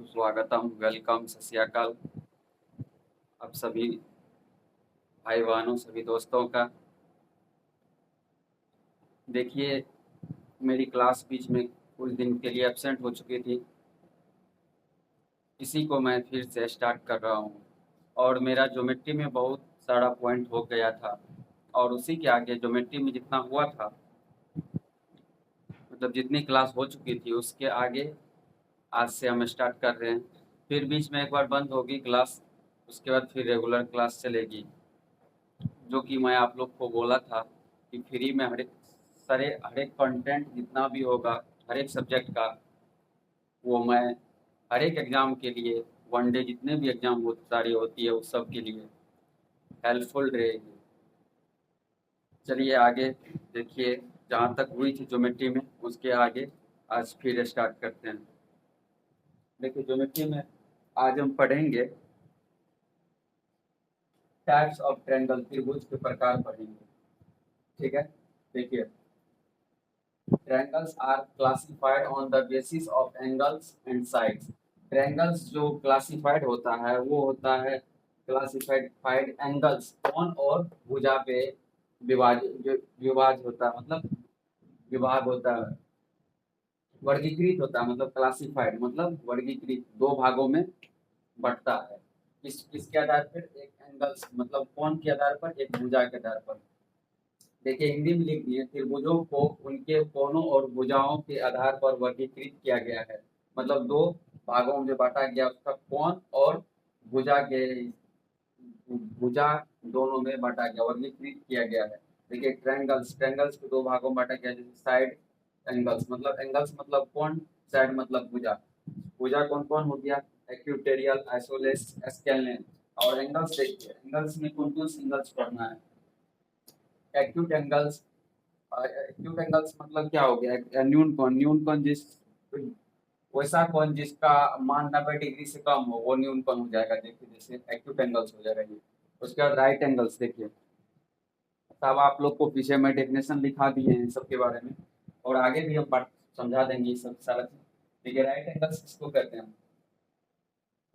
सुस्वागतम, वेलकम, सत श्री अकाल आप सभी भाई बहनों, सभी दोस्तों का। देखिए, मेरी क्लास बीच में कुछ दिन के लिए एब्सेंट हो चुकी थी। इसी को मैं फिर से स्टार्ट कर रहा हूँ और मेरा ज्योमेट्री में बहुत सारा पॉइंट हो गया था और उसी के आगे ज्योमेट्री में जितना हुआ था, मतलब जितनी क्लास हो चुकी थी उसके आगे आज से हम स्टार्ट कर रहे हैं। फिर बीच में एक बार बंद होगी क्लास, उसके बाद फिर रेगुलर क्लास चलेगी। जो कि मैं आप लोग को बोला था कि फ्री में हर एक कंटेंट जितना भी होगा, हर एक सब्जेक्ट का, वो मैं हर एक एग्ज़ाम के लिए, वन डे जितने भी एग्ज़ाम हो सारी होती है उस सब के लिए हेल्पफुल रहेगी। चलिए आगे देखिए, जहाँ तक हुई थी ज्योमेट्री में उसके आगे आज फिर स्टार्ट करते हैं। देखिए, ज्योमेट्री में आज हम पढ़ेंगे टाइप्स ऑफ ट्रायंगल, त्रिभुज के प्रकार पढ़ेंगे। ठीक है, देखिए, triangles are classified on the basis of angles and sides। triangles जो क्लासिफाइड होता है वो होता है क्लासिफाइड एंगल्स, कोण और भुजा पे विभाज होता है, मतलब विभाग होता है, वर्गीकृत होता है, मतलब क्लासिफाइड मतलब वर्गीकृत, दो भागों में बंटता है। किसके आधार पर? एक एंगल्स मतलब कोण के आधार पर, एक भुजा के आधार पर। देखिए, हिंदी में लिख दिए, त्रिभुजों को उनके कोणों और भुजाओं के आधार पर वर्गीकृत किया गया है। मतलब दो भागों में बांटा गया, उसका कोण और भुजा के भुजा दोनों में बांटा गया, वर्गीकृत किया गया है। देखिए, ट्रायंगल्स को दो भागों में बांटा गया, जैसे साइड एंगल्स मतलब कोण, साइड मतलब भुजा। भुजा कौन कौन हो गया? Equilateral, isosceles, scalene. और एंगल्स देखिए, एंगल्स में कौन कौन से एंगल्स पढ़ना है? Acute angles. एक्यूट एंगल्स मतलब क्या हो गया? न्यून कोण जिस वैसा कोण जिसका मान 90 डिग्री से कम हो वो न्यून कोण हो जाएगा। देखिए, जैसे एक्यूट एंगल्स हो जाएगा ये। उसके बाद राइट एंगल्स देखिए, तब आप लोग को पीछे में डेफिनेशन लिखा दिए हैं इन सब के बारे में और आगे भी हम पढ़ समझा देंगे ये सब सारा चीज। देखिए, राइट एंगल्स किसको कहते हैं?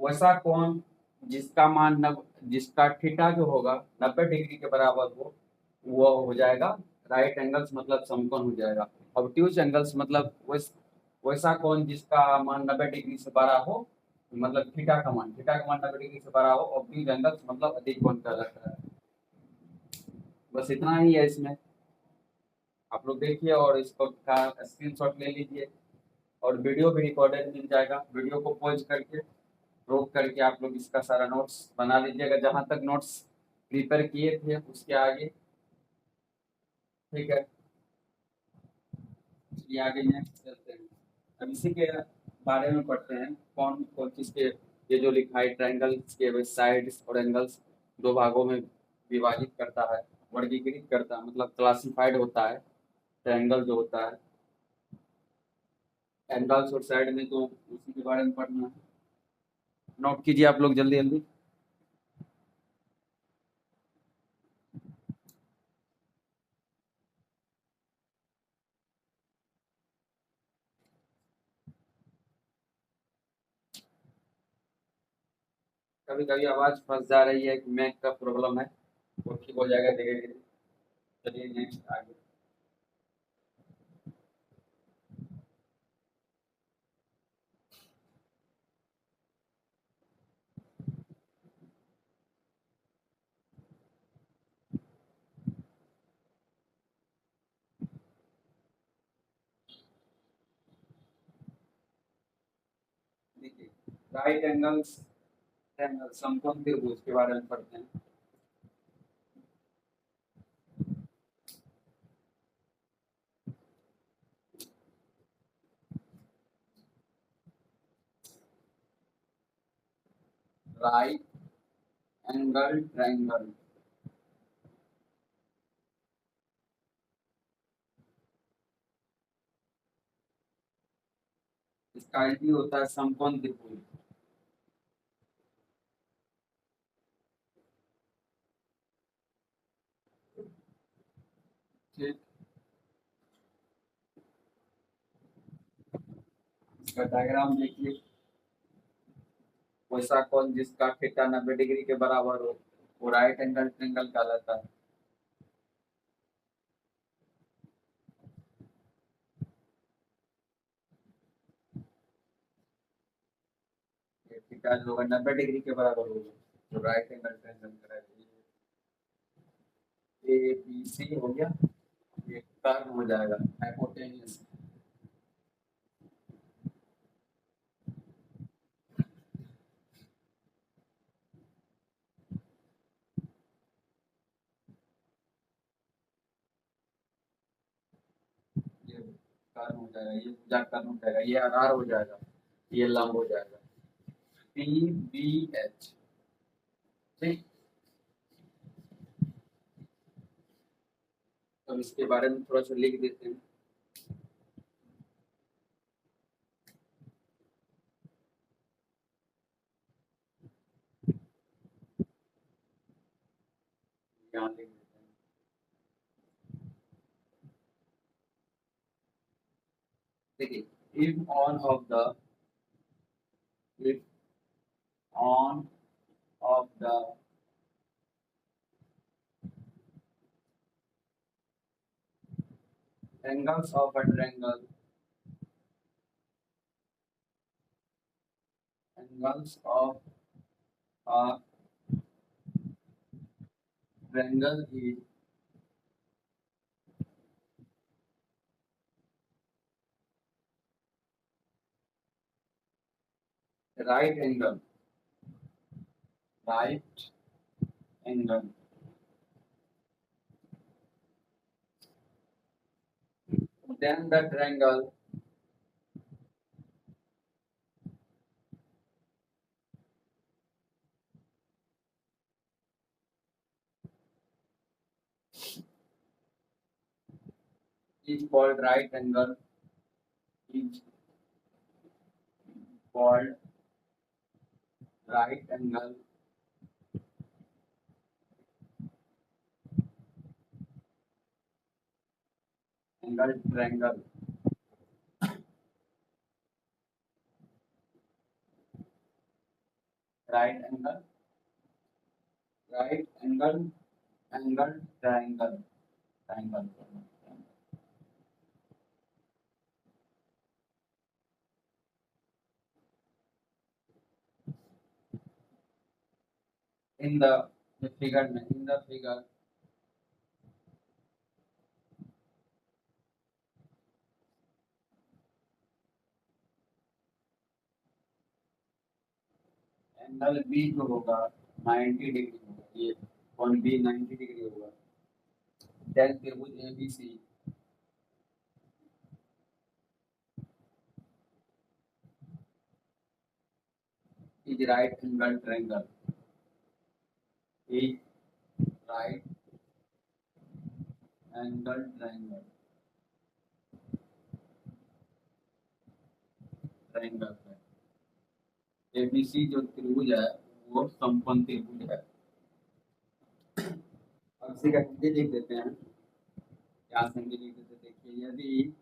वैसा कोण जिसका मान जिसका थीटा जो होगा 90 डिग्री के बराबर हो, वो हो जाएगा राइट एंगल्स, मतलब समकोण हो जाएगा। ऑब्ट्यूज एंगल्स मतलब वैसा कोण जिसका मान 90 डिग्री से बड़ा हो, मतलब थीटा का मान 90 डिग्री से बड़ा हो। ऑब्ट्यूज एंगल्स मतलब अधिक कोण कहलाता है। बस इतना ही है इसमें। आप लोग देखिए और इसको का स्क्रीनशॉट ले लीजिए और वीडियो भी रिकॉर्डेड मिल जाएगा। वीडियो को पॉज करके रोक करके आप लोग इसका सारा नोट्स बना लीजिएगा, जहां तक नोट्स प्रिपेयर किए थे उसके आगे। ठीक है, ये आगे नेक्स्ट चलते हैं। अब इसी के बारे में पढ़ते हैं, कौन कौन चीज के ये जो लिखा है ट्रायंगल्स के साइड्स और एंगल्स दो भागों में विभाजित करता है, वर्गीकृत करता है, मतलब क्लासिफाइड होता है। ट्रायंगल जो होता है, एंगल्स और साइड में तो उसी के बारे में पढ़ना है। नोट कीजिए आप लोग जल्दी जल्दी। कभी कभी आवाज फंस जा रही है, मैक का प्रॉब्लम है, वो ठीक हो जाएगा धीरे धीरे। चलिए नेक्स्ट आगे। देखिए, राइट एंगल्स समकोण त्रिभुज के बारे में पढ़ते हैं। राइट एंगल ट्रायंगल, इसका अर्थ ही होता है समकोण त्रिभुज। ठीक, इसका डायग्राम देखिए। वैसा कौन जिसका थीटा 90 डिग्री के बराबर हो, वो राइट एंगल ट्रायंगल कहलाता है। थीटा जो होगा 90 डिग्री के बराबर होगा, तो राइट एंगल ट्रायंगल कहलाता है। ए बी सी हो गया, ये कर्व हो जाएगा हाइपोटेन्यूज। ये कर्व हो जाएगा, ये भुजा कर्व हो जाएगा, ये आधार हो जाएगा, ये लंब हो जाएगा। पी बी एच, ठीक। तो इसके बारे में थोड़ा सा लिख देते हैं। यहाँ लिख देते हैं। देखिए, if on of the angles of a triangle, angles of a triangle is right angle, right angle, then the triangle is called right angle, is called right angle triangle, right angle, right angle triangle, triangle. In the figure, in the figure, angle B जो होगा 90 degree होगा, ये कौन B 90 degree होगा। Then त्रिभुज ABC is right angle triangle, is right angle triangle, triangle है। ABC जो त्रिभुज है वो समकोण त्रिभुज है। अब इसी का संधि लिख देते हैं। क्या संधि लिख देते हैं? देखिए, यदि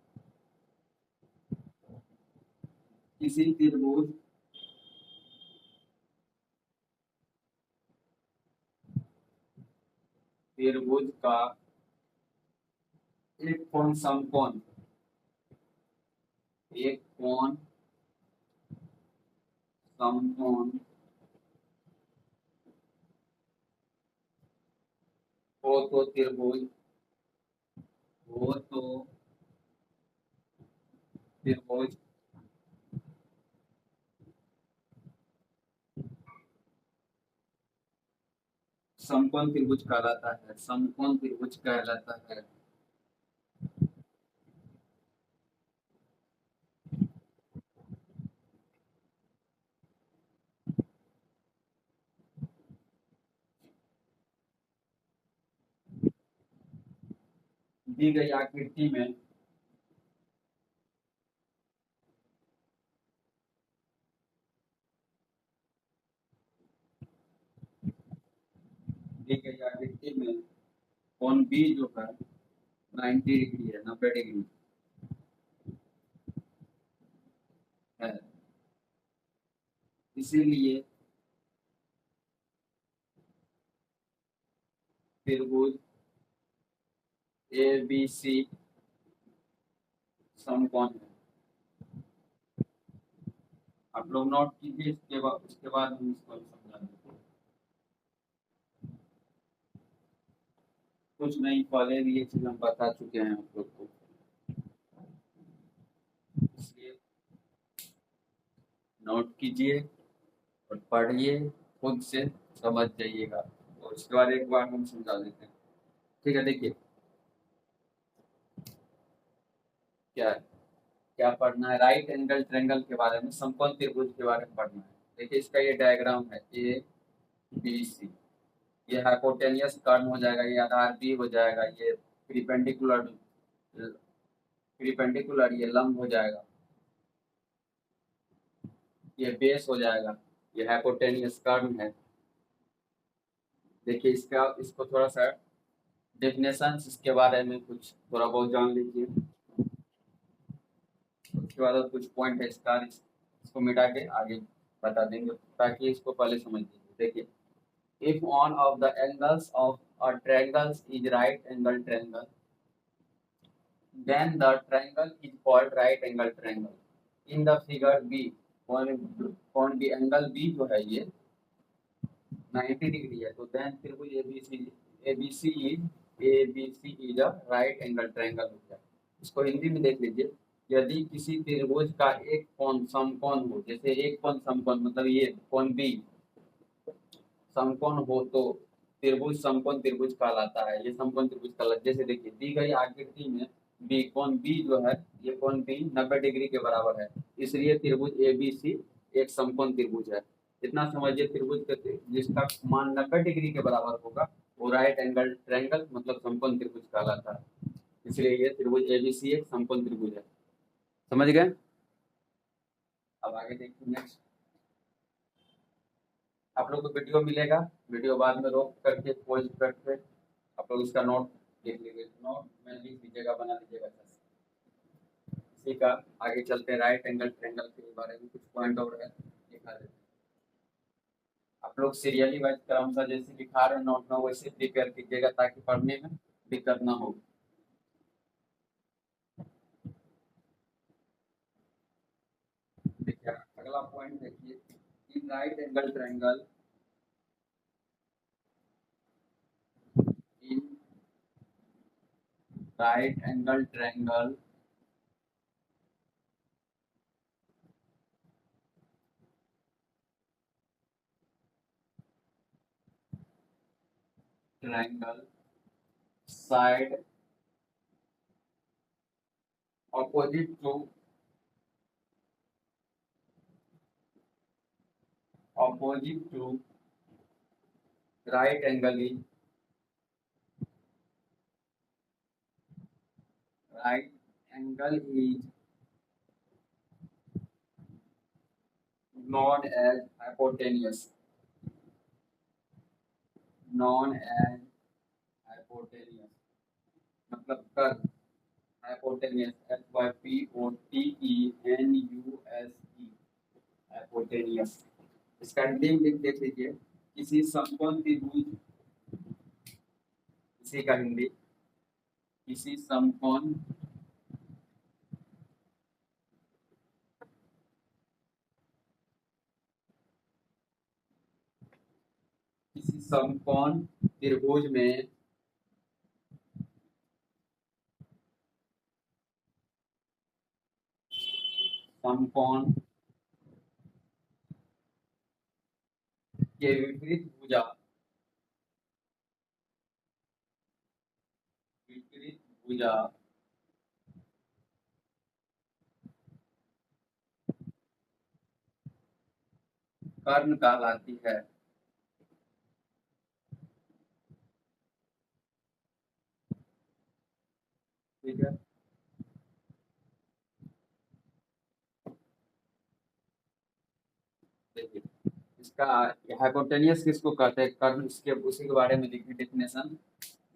किसी त्रिभुज का एक कोण समकोण, एक कोण समकोण हो तो त्रिभुज, हो तो त्रिभुज समकोण त्रिभुज कहलाता है, समकोण त्रिभुज कहलाता है। दी गई आकृति में दी गई आकृति में कोण बी जो है 90 डिग्री है, 90 डिग्री है। इसीलिए त्रिभुज ABC समकोण है। आप लोग नोट कीजिए, उसके बाद हम इसको समझा देते हैं। कुछ नहीं, पहले भी ये चीज हम बता चुके हैं आप लोग को, इसलिए नोट कीजिए और पढ़िए, खुद से समझ जाइएगा और उसके बाद एक बार हम समझा देते हैं। ठीक है, देखिए क्या है, क्या पढ़ना है, राइट एंगल ट्रायंगल के बारे में, समकोण त्रिभुज के बारे में पढ़ना है। देखिए इसका ये डायग्राम है, ABC, ये हाइपोटेनियस कर्व हो जाएगा, ये आधार B हो जाएगा, ये प्रीपेंडिकुलर प्रीपेंडिकुलर ये लंब हो जाएगा, ये बेस हो जाएगा, ये हाइपोटेनियस कर्व है। देखिए इसको थोड़ा सा डेफिनेशन इसके बारे में कुछ थोड़ा बहुत जान लीजिए, उसके बाद कुछ पॉइंट है इसको मिटा के आगे बता देंगे ताकि इसको पहले समझ लीजिए। देखिए, if one of the angles of a triangle is right angle triangle, then the triangle is called right angle triangle. In the figure B, कौन B, एंगल B जो है ये 90 डिग्री है, तो देन त्रिभुज ABC is a right angle triangle हो गया। इसको हिंदी में देख लीजिए, यदि किसी त्रिभुज का एक कोण समकोण हो, जैसे एक कोण समकोण मतलब ये कोण B समकोण हो तो त्रिभुज समकोण त्रिभुज कहलाता है, ये समकोण त्रिभुज कहलाता है। जैसे देखिए दी गई आकृति में कोण B जो है, ये कोण B 90 डिग्री के बराबर है, इसलिए त्रिभुज ABC एक समकोण त्रिभुज है। इतना समझिए, त्रिभुज जिसका मान 90 डिग्री के बराबर होगा वो राइट एंगल ट्रायंगल मतलब समकोण त्रिभुज कहलाता है, इसलिए ये त्रिभुज ABC एक समकोण त्रिभुज है। समझ गए? अब आगे देखिए नेक्स्ट, आप लोग को वीडियो मिलेगा, वीडियो बाद में रोक करके पॉज करके आप लोग इसका नोट देख लीजिए, नोट में लिख लीजिएगा, बना लीजिएगा। इसी का आगे चलते हैं, राइट एंगल ट्रायंगल के बारे में कुछ पॉइंट और है दिखा देते हैं। आप लोग सीरियली वाइज क्रमशः जैसे लिखा रहे हैं नोट में वैसे प्रिपेयर कीजिएगा ताकि पढ़ने में दिक्कत ना हो। देखिए अगला पॉइंट देखिए, in right angle triangle, in right angle triangle triangle side opposite to right angle is known as hypotenuse, मतलब कर्व, हाइपोटेनियस HYPOTENUSE, हाइपोटेनियस। इसका हिंदी में देख लीजिए, किसी समकोण त्रिभुज, इसी का हिंदी, किसी समकोण त्रिभुज में समकोण के विपरीत भुजा कर्ण कहलाती है। ठीक है, देखिए इसका हाइपोटेनियस किसको कहते हैं, कर्ण, इसके उसी के बारे में देखिए डेफिनेशन,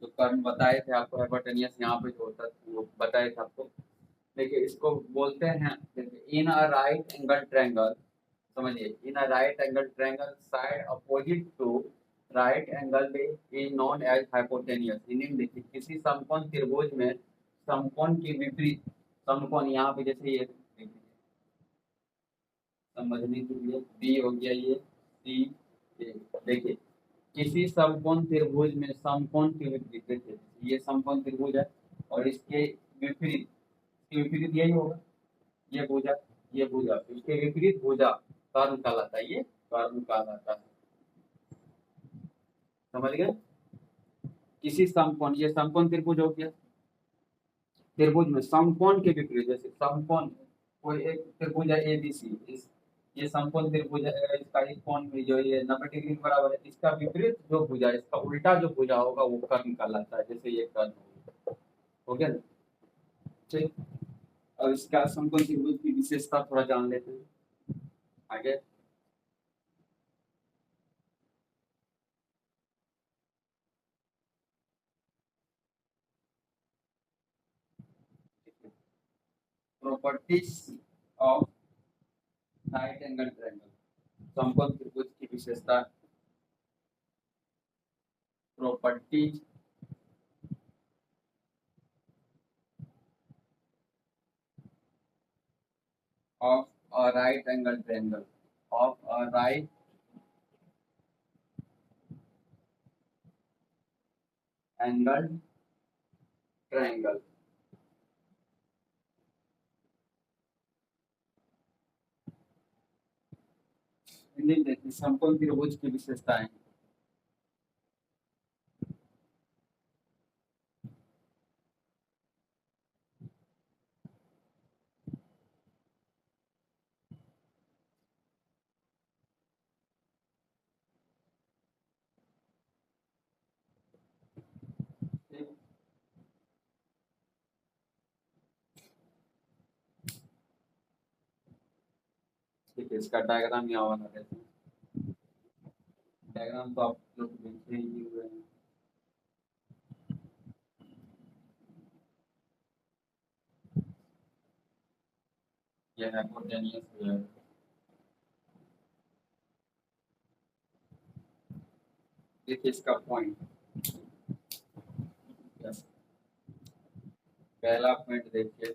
जो कर्ण बताए थे आपको, हाइपोटेनियस यहाँ पे जो होता है वो बताए थे आपको। देखिए इसको बोलते हैं, in a right angle triangle, समझिए, in a right angle triangle side opposite to right angle is known as hypotenuse. Meaning देखिए, किसी समकोण त्रिभुज में समकोण के विपरीत समकोण, यहाँ पे जैसे ये देखिए, समझने के लिए बी हो गया, ये सी, देखिए किसी समकोण त्रिभुज में समकोण के विपरीत, देखिए ये समकोण त्रिभुज है और इसके विपरीत, इसके विपरीत यही होगा, ये भुजा, ये भुजा, इसके विपरीत भुजा कर्ण कहलाता है, ये कर्ण कहलाता है। समझ गए? किसी समकोण, ये समकोण त्रिभुज हो गया, त्रिभुज में समकोण के विपरीत, जैसे समकोण कोई एक त्रिभुज है एबीसी, इस ये समकोण त्रिभुज है, इसका एक कोण में जो ये 90 डिग्री के बराबर है, इसका विपरीत जो भुजा, इसका उल्टा जो भुजा होगा वो कर्ण कहलाता है, जैसे ये कर्ण हो गया ना। ठीक, अब इसका समकोण त्रिभुज की विशेषता थोड़ा जान लेते हैं आगे। Properties of right angle triangle, समकोण त्रिभुज की विशेषता। Properties of a right angle triangle, of a right angle triangle। Hindi देखिए, समकोण त्रिभुज की विशेषताएं। ठीक है, इसका डायग्राम यहाँ बना देते हैं। डायग्राम तो आप लोग देखे ही हुए हैं। यह हाइपोटेनियस है, देखिए इसका पॉइंट, पहला पॉइंट देखिए,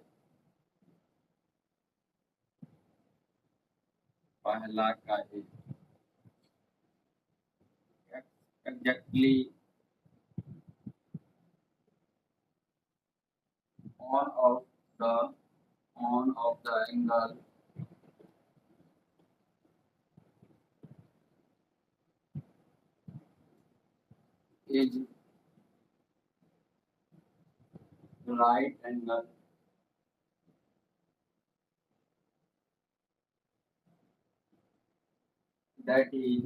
पहला का exactly on of the on of the angle is right angle that is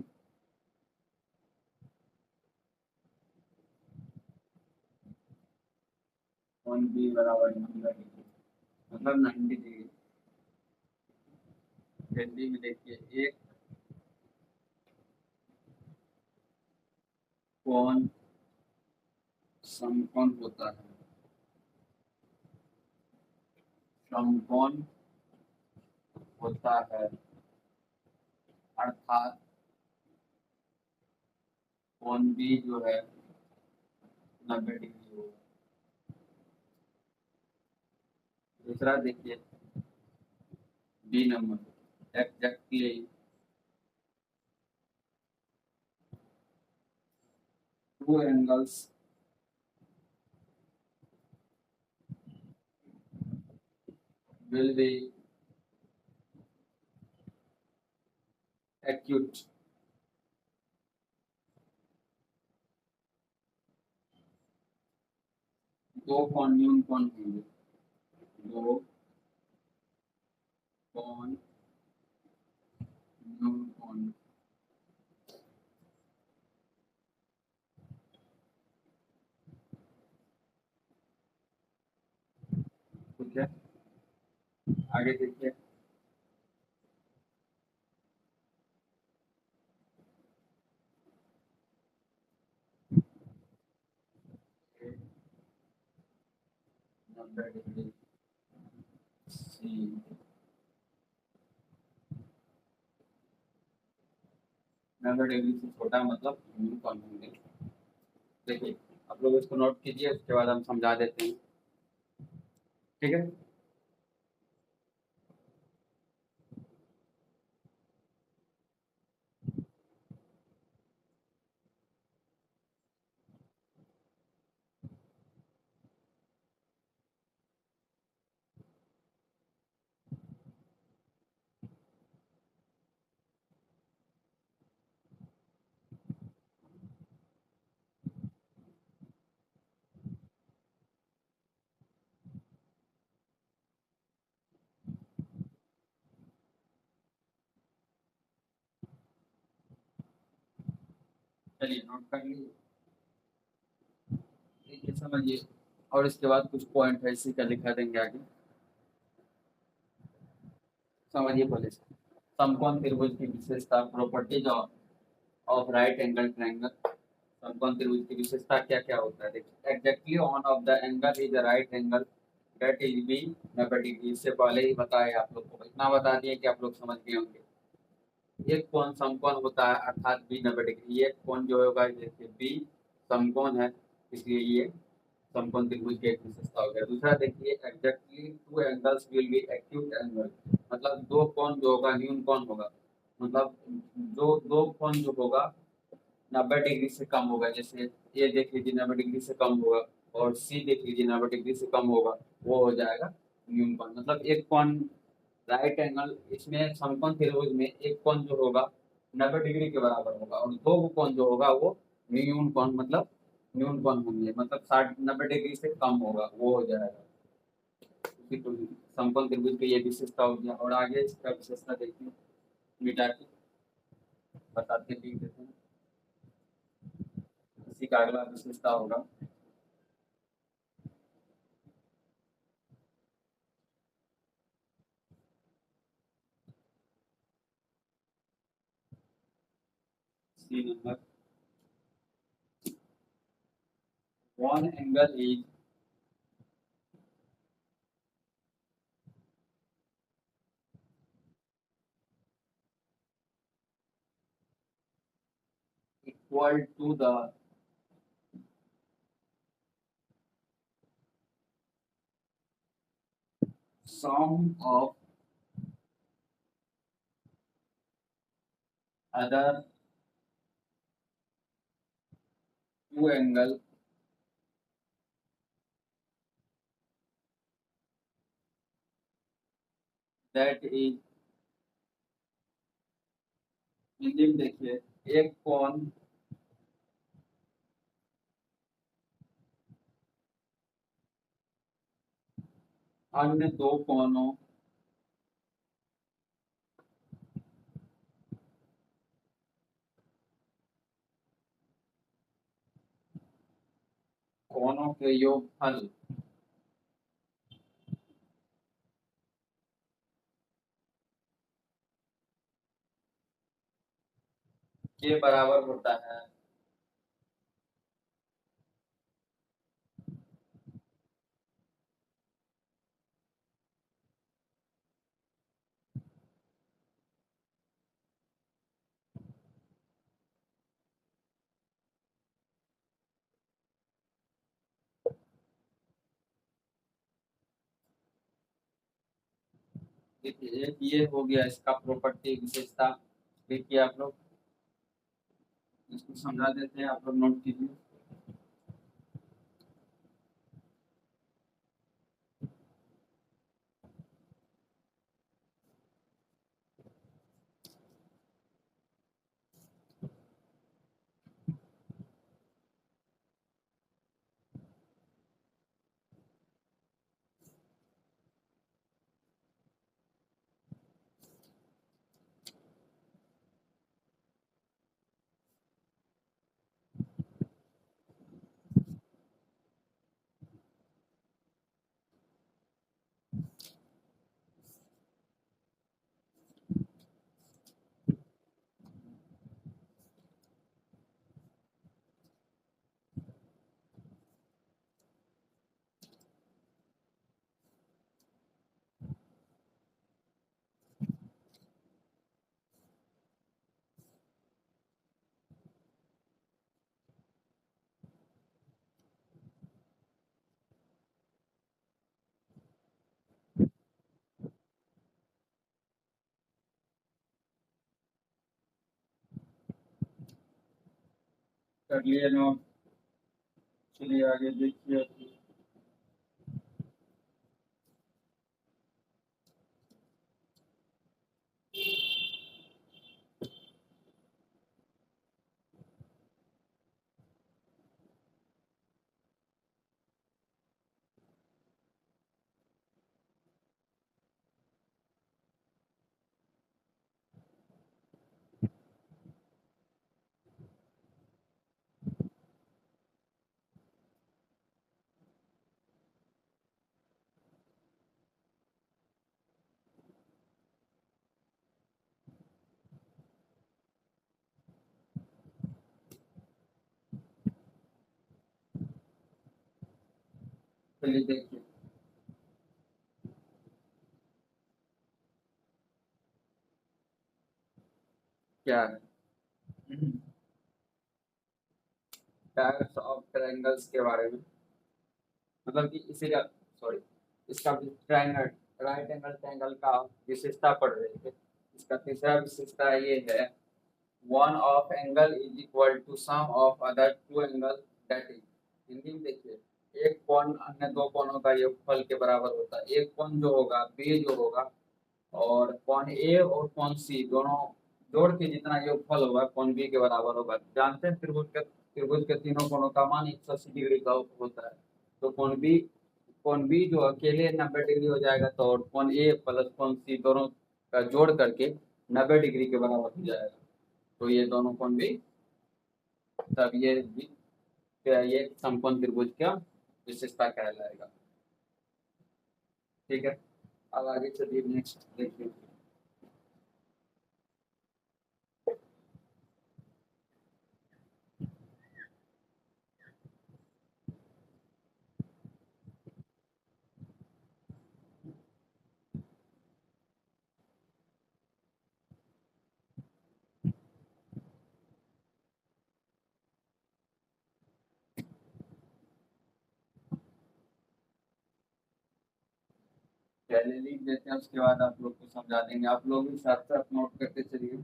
on B बराबर 90 डिग्री, मतलब 90 डिग्री। हिंदी में देखिए, एक कोण समकोण होता है, समकोण होता है, अर्थात कोण बी जो है 90 डिग्री होगा। दूसरा देखिए, B number, exactly two angles will be acute दो कोण न्यून कोण होंगे, दो कोण न्यून कोण। ठीक है, आगे देखिए, नब्बे डिग्री सी, 90 डिग्री से छोटा मतलब न्यू कौन होंगे। देखिए आप लोग इसको नोट कीजिए, उसके बाद हम समझा देते हैं। ठीक है। चलिए नोट कर लीजिए, देखिए समझिए, और इसके बाद कुछ पॉइंट है इसी का लिखा देंगे आगे। समझिए पहले से समकोण त्रिभुज की विशेषता, properties of right angle triangle. समकोण त्रिभुज की विशेषता क्या क्या होता है, देखिए exactly one of the angle is right angle that is B 90 degree. इससे पहले ही बताया आप लोग को, इतना बता दिए कि आप लोग समझ गए होंगे। एक कोण समकोण होता है अर्थात बी 90 डिग्री। ये कोण जो होगा जैसे बी समकोण है, इसलिए ये समकोण त्रिभुज की एक विशेषता हो गया। दूसरा देखिए exactly two angles will be acute angle, मतलब दो कोण जो होगा न्यून कोण होगा, मतलब जो दो कोण जो होगा 90 डिग्री से कम होगा। जैसे ये देख लीजिए 90 डिग्री से कम होगा, और सी देख लीजिए 90 डिग्री से कम होगा, वो हो जाएगा न्यून कोण। मतलब एक कोण राइट एंगल, इसमें समकोण त्रिभुज में एक कोण जो होगा 90 डिग्री के बराबर होगा, और दो कोण जो होगा वो न्यून कोण मतलब न्यून कोण होंगे, मतलब 60 90 डिग्री से कम होगा, वो हो जाएगा। समकोण त्रिभुज की ये विशेषता हो गया। और आगे इसका विशेषता देखिए, मिटा के बताते लिख देते हैं। इसी का अगला विशेषता होगा C number, one angle is equal to the sum of other two angle that is, Hindi में देखिए, एक कोण अन्य दो कोणों कोणों के योगफल के बराबर होता है। देखिए एक ये हो गया इसका प्रॉपर्टी विशेषता। देखिए आप लोग इसको समझा देते हैं, आप लोग नोट कीजिए। कर लिए नोट। चलिए आगे देखिए। चलिए देखिए क्या है। टाइप्स ऑफ ट्रायंगल्स के बारे में, मतलब कि इसी का, सॉरी, इसका ट्रायंगल, राइट एंगल ट्रायंगल का विशेषता पढ़ रहे थे। इसका तीसरा विशेषता ये है, one of angle is equal to sum of other two angle, that is, Hindi में देखिए, एक कोण अन्य दो कोणों का योगफल के बराबर होता है। एक कोण जो होगा बी जो होगा, और कोण ए और कोण सी दोनों जोड़ के जितना योगफल होगा कोण बी के बराबर होगा। जानते हैं त्रिभुज के तीनों कोणों का मान 180 डिग्री का होता है। तो कोण बी जो अकेले 90 डिग्री हो जाएगा, तो और कोण ए प्लस कोण सी दोनों का जोड़ करके 90 डिग्री के बराबर हो जाएगा। तो ये दोनों कोण भी, तब ये समकोण त्रिभुज का विशेषता कहलाएगा। ठीक है, अब आगे चलिए नेक्स्ट देखिए। पहले लिख देते हैं, उसके बाद आप लोग को समझा देंगे। आप लोग भी साथ साथ नोट करते चलिए।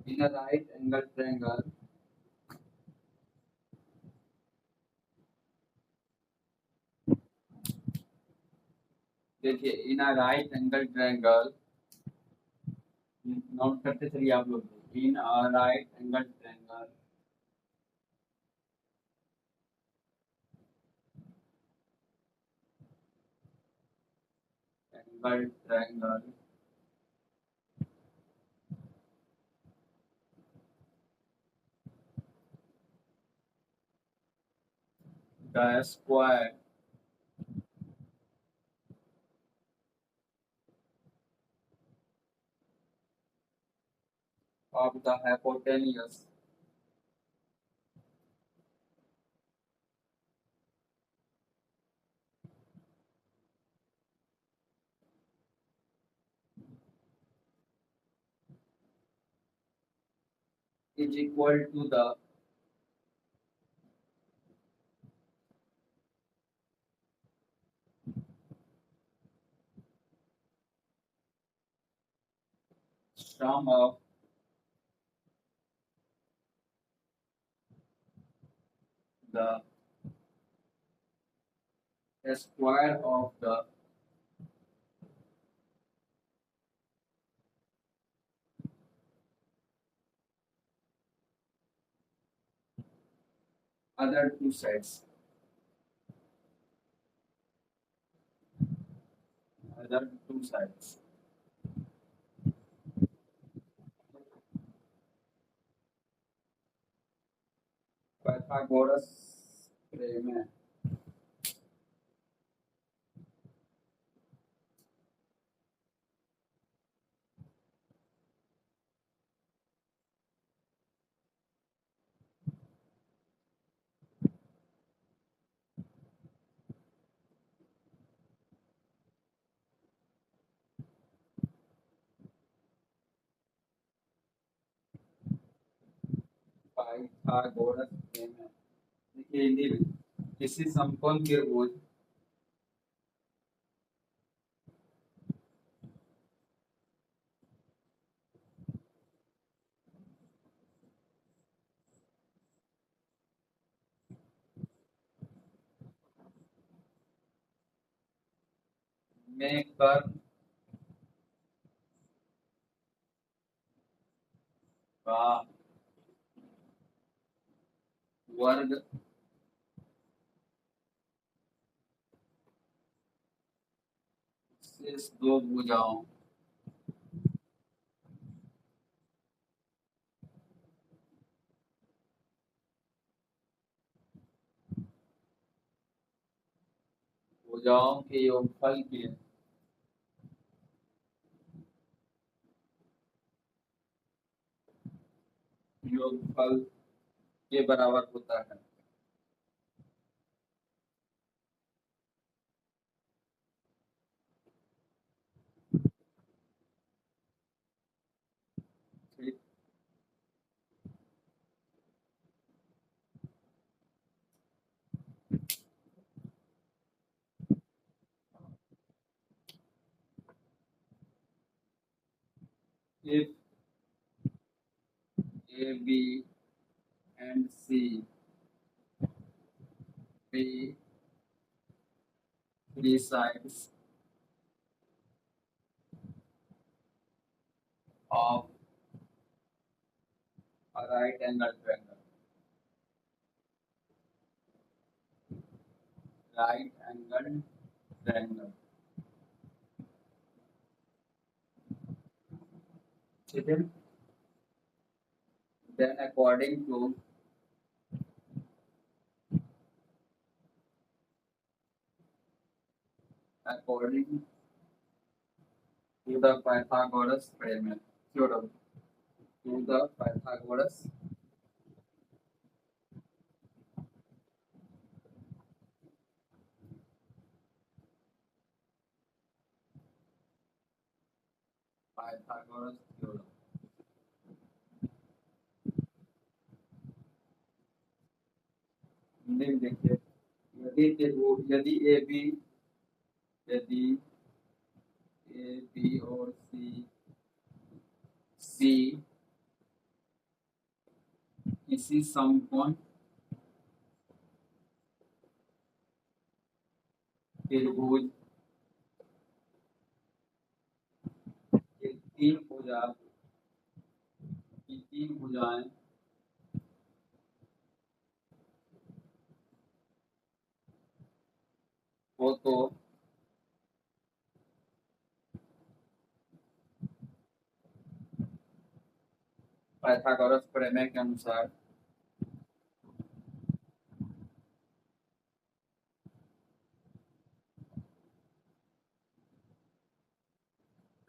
इन राइट एंगल ट्रायंगल, देखिए in right angle triangle, note करते चलिए आप लोग। In right angle triangle, angle triangle का square of the hypotenuse is equal to the sum of the square of the other two sides, other two sides। Pythagoras प्रमेय। Pythagoras प्रमेय। देखिए हिंदी में, किसी समकोण त्रिभुज में कर्ण का वर्ग शेष दो भुजाओं भुजाओं के योगफल के योगफल के बराबर होता है। ठीक। if A, B and C be three sides of a right angle triangle, right angle triangle, ठीक है। Then according to the Pythagoras theorem, to the Pythagoras theorem, देखिए, यदि ए बी यदि ए बी और सी किसी समकोण त्रिभुज के तीन भुजाएं हो तो पाइथागोरस प्रमेय के अनुसार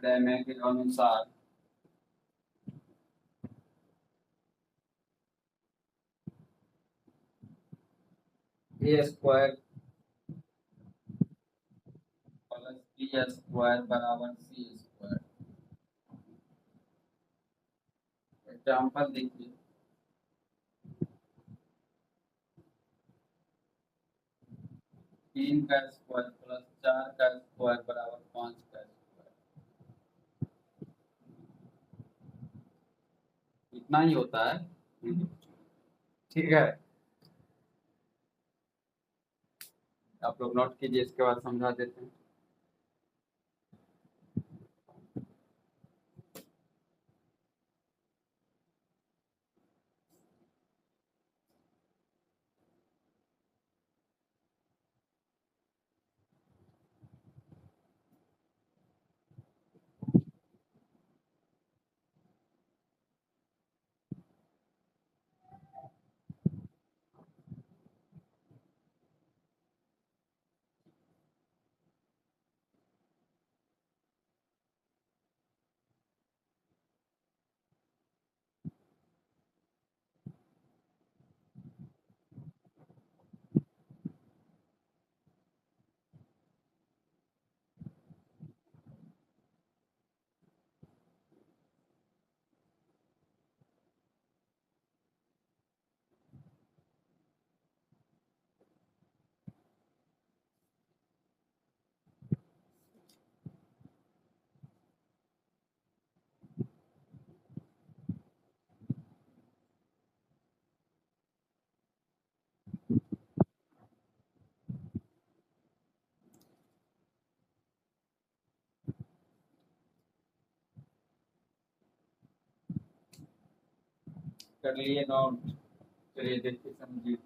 प्रमेय के अनुसार ए स्क्वायर प्लस बी स्क्वायर बराबर सी स्क्वायर। एग्जाम्पल देखिए, 3 का स्क्वायर प्लस 4 का स्क्वायर बराबर 5 का स्क्वायर, इतना ही होता है। ठीक है, आप लोग नोट कीजिए, इसके बाद समझा देते हैं। कर लिए नोट। चलिए देखिए समझिए।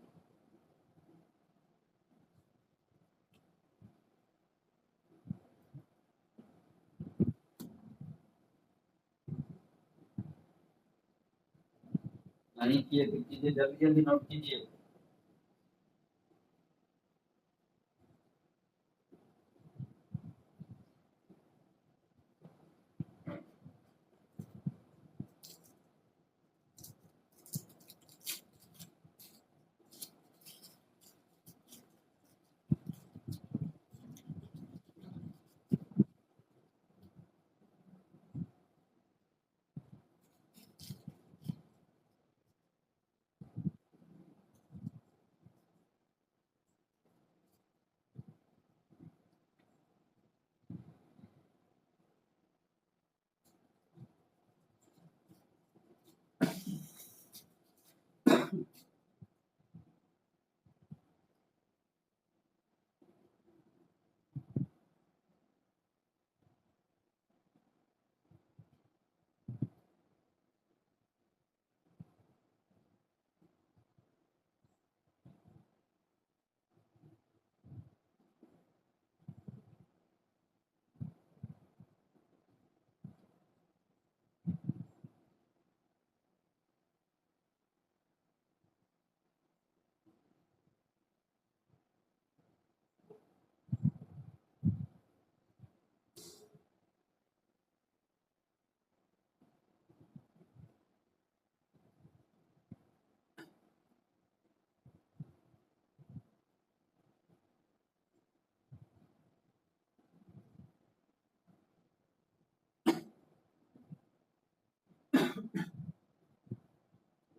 नहीं किए तो कीजिए, जल्दी जल्दी नोट कीजिए।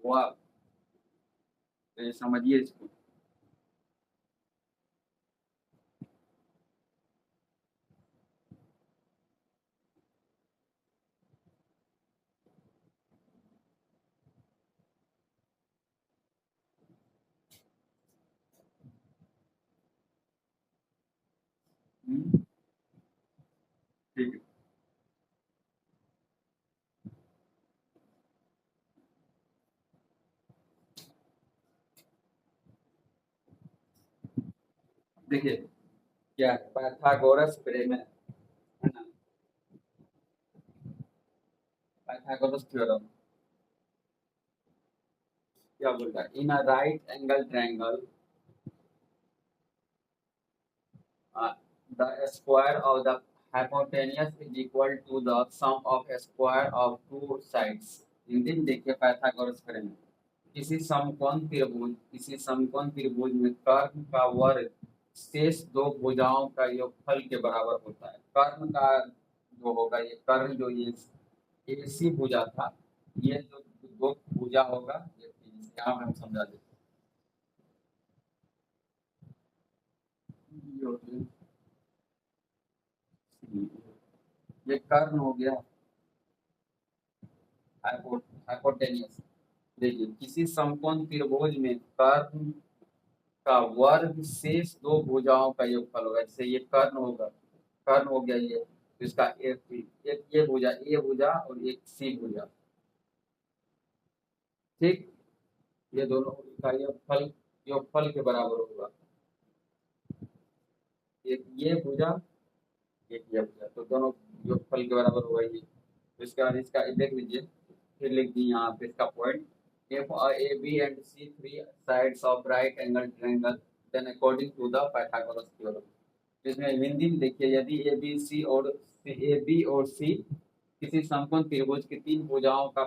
वाह। तो ये समझिए इसको। ठीक है। देखिए क्या है, पाइथागोरस प्रमेय है ना। पाइथागोरस थ्योरम क्या बोल रहा है, in a right angle triangle the square of the hypotenuse is equal to the sum of square of two sides। Hindi में देखिए पाइथागोरस थ्योरम। किसी समकोण त्रिभुज में कर्ण का वर्ग शेष दो भुजाओं का योगफल के बराबर होता है। कर्ण का जो होगा, ये कर्ण जो ये AC भुजा था, ये जो दो भुजा होगा, ये यहाँ हम समझा देते हैं। ये कर्ण हो गया हाइपोटेनियस। देखिए किसी समकोण त्रिभुज में कर्ण का वर्ग शेष दो भुजाओं का योगफल होगा। जैसे ये कर्ण होगा, कर्ण हो गया ये, तो इसका एक ये भुजा ए भुजा और एक सी भुजा, ठीक। ये दोनों का योगफल के बराबर होगा। एक ये भुजा, एक ये भुजा, तो दोनों योगफल के बराबर होगा ये। तो इसके बाद इसका देख लीजिए, फिर लिख दी यहाँ पे इसका point. If A, B and C three sides of right angle triangle, then according to the Pythagoras theorem। इसमें हिंदी में देखिए, यदि ए बी और सी किसी समकोण त्रिभुज की तीन भुजाओं का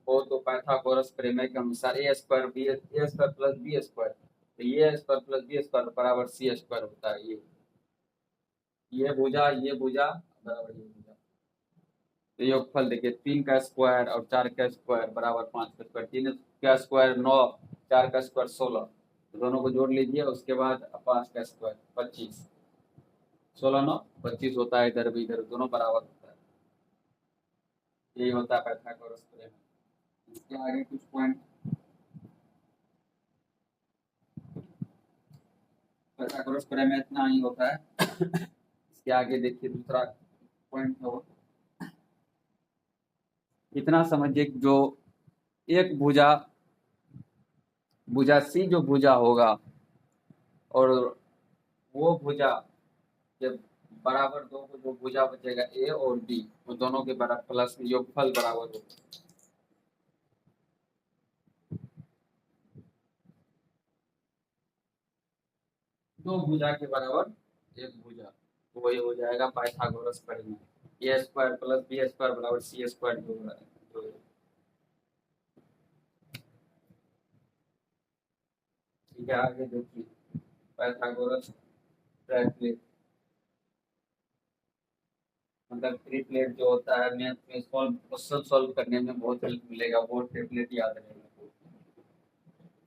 हो, तो पाइथागोरस प्रमेय के अनुसार ए स्क्वायर प्लस बी स्क्वायर, तो ये स्क्वायर प्लस बी स्क्वायर बराबर सी स्क्वायर होता है। ये भुजा बराबर ये भुजा। तो योगफल देखिए, 3 का स्क्वायर और 4 का स्क्वायर बराबर 5 का स्क्वायर, 3 का स्क्वायर 9, 4 का स्क्वायर 16, तो दोनों को जोड़ लीजिए। उसके बाद 5 का स्क्वायर 25, 16 9 25 होता है, इधर भी इधर दोनों बराबर होता है। यही होता है पाइथागोरस थ्योरम। इसके आगे कुछ पॉइंट पाइथागोरस प्रमेय में इतना ही होता है। इसके आगे देखिए दूसरा पॉइंट हो, इतना समझिए जो एक भुजा सी जो भुजा होगा और वो भुजा जब बराबर दो को जो भुजा बचेगा ए और बी, वो दोनों के बराबर प्लस योगफल बराबर होगा। दो भुजा के बराबर एक भुजा, तो वही हो जाएगा पाइथागोरस प्रमेय। ए स्क्वायर प्लस बी स्क्वायर बराबर सी स्क्वायर होगा। ठीक है, आगे देखिए पाइथागोरस ट्राइप्लेट, मतलब ट्रिपलेट जो होता है मैथ में क्वेश्चन सॉल्व करने में बहुत हेल्प मिलेगा, वो ट्रिपलेट याद रहेगा।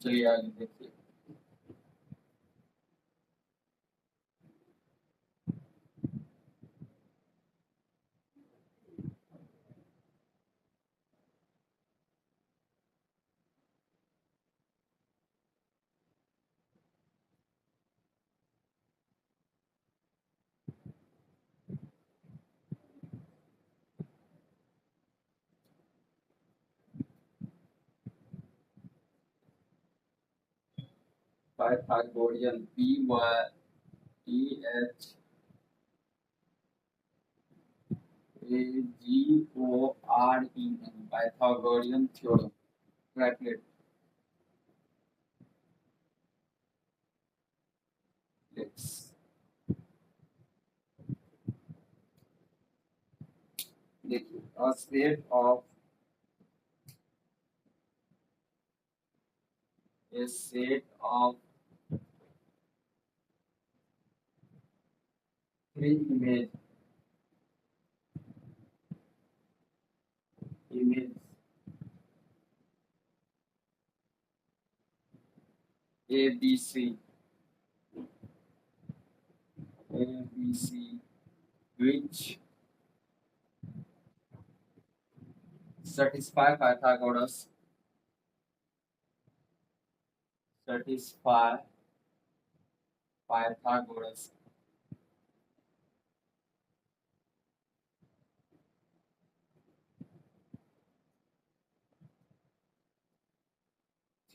चलिए आगे देखिए। Pythagorean PYTHAGOREN Pythagorean theorem triplet. देखिए a set of three image ABC which satisfy Pythagoras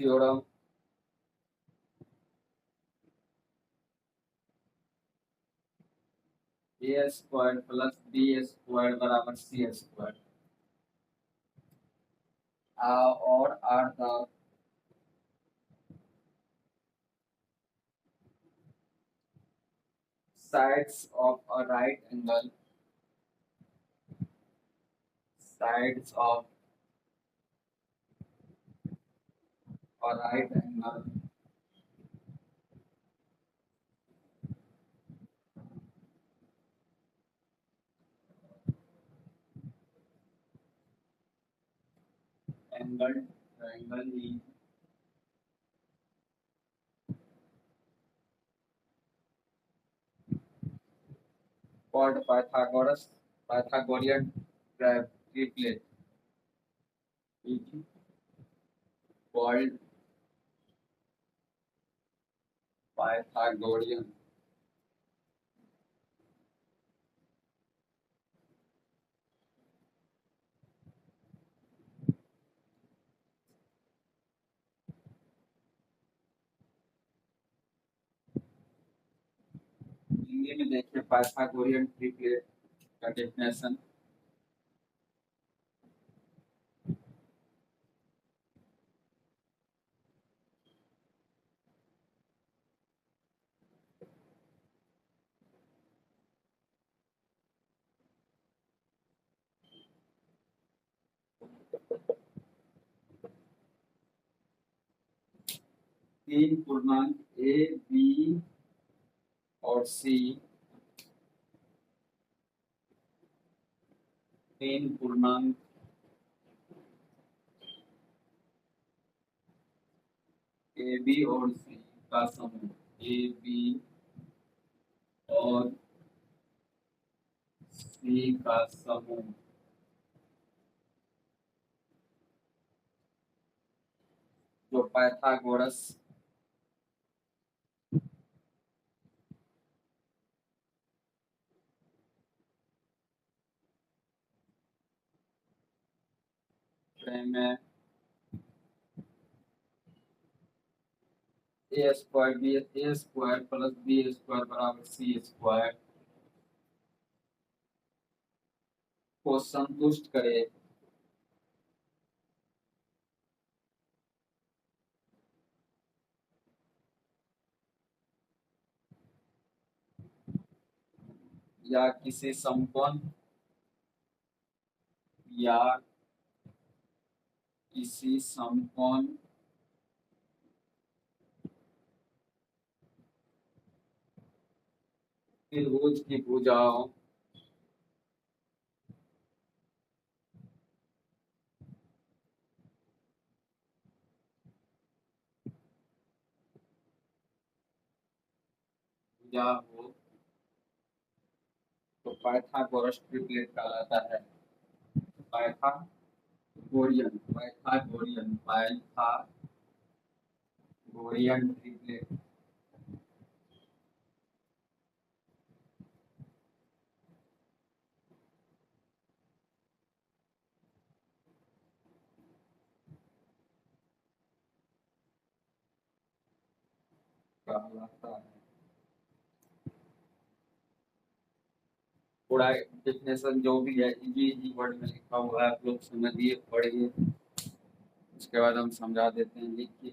theorem a squared plus b squared बराबर c squared और are the sides of a right angle, sides of a right angle angle triangle is called Pythagorean triplet. It is called Pythagorean Hindi में देखिए Pythagorean triplet का definition. 3 पूर्णांक A B और सी, 3 पूर्णांक A B और सी का समूह, ए बी और सी का समूह जो पाइथागोरस फ्रेम में ए स्क्वायर बी ए स्क्वायर प्लस बी स्क्वायर बराबर सी स्क्वायर को संतुष्ट करे या किसी समकोण या किसी समकोण त्रिभुज की भुजाओं भुजा हो तो पाइथागोरस ट्रिपलेट कहलाता है। पाइथागोरियन पाइथागोरियन पाइथागोरियन ट्रिपलेट कहलाता है। पूरा डेफिनेशन जो भी है इजी वर्ड में लिखा हुआ है, आप लोग समझिए पढ़िए, उसके बाद हम समझा देते हैं। लिखिए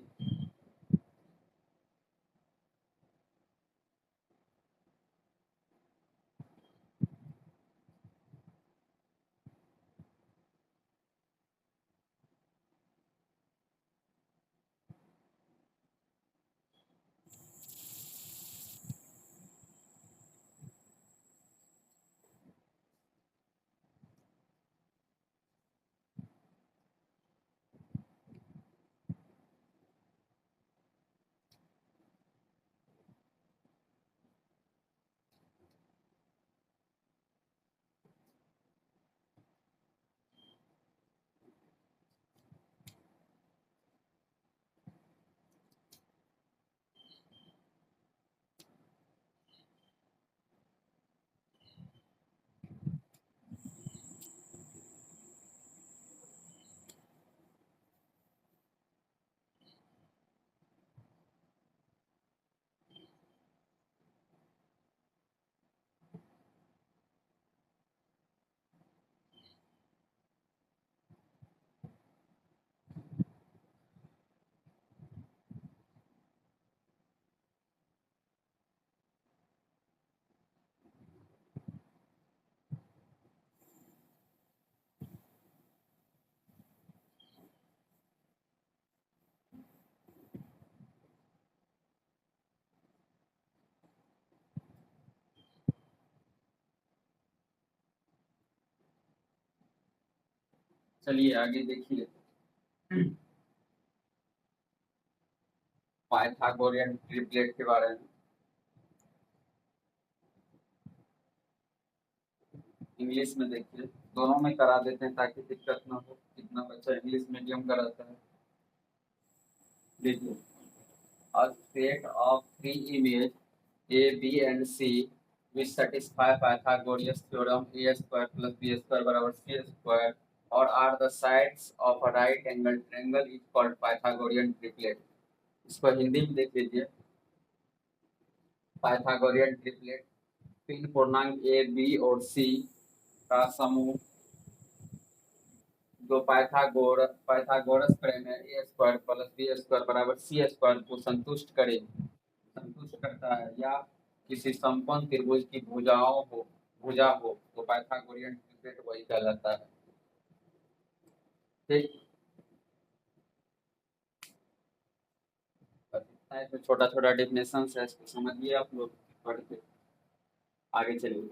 चलिए आगे देखिए पाइथागोरियन ट्रिपलेट के बारे में। इंग्लिश में देखिए, दोनों में करा देते हैं ताकि दिक्कत ना हो, कितना बच्चा इंग्लिश मीडियम कराता है। देखिए, a set of three images A, B and C which satisfy Pythagoras theorem a square plus b square बराबर c square और are the sides of a right angle triangle is called Pythagorean triplet। इसको हिंदी में देख लीजिए। Pythagorean triplet तीन पूर्णांक A B और सी का समूह जो पाइथागोरस प्रमेय है ए स्क्वायर प्लस बी स्क्वायर बराबर सी स्क्वायर को संतुष्ट करता है या किसी समकोण त्रिभुज की भुजा हो तो पाइथागोरियन ट्रिपलेट वही कहलाता है। ठीक, इसमें छोटा छोटा डेफिनेशन है, इसको समझिए आप लोग पढ़ के आगे चलिए।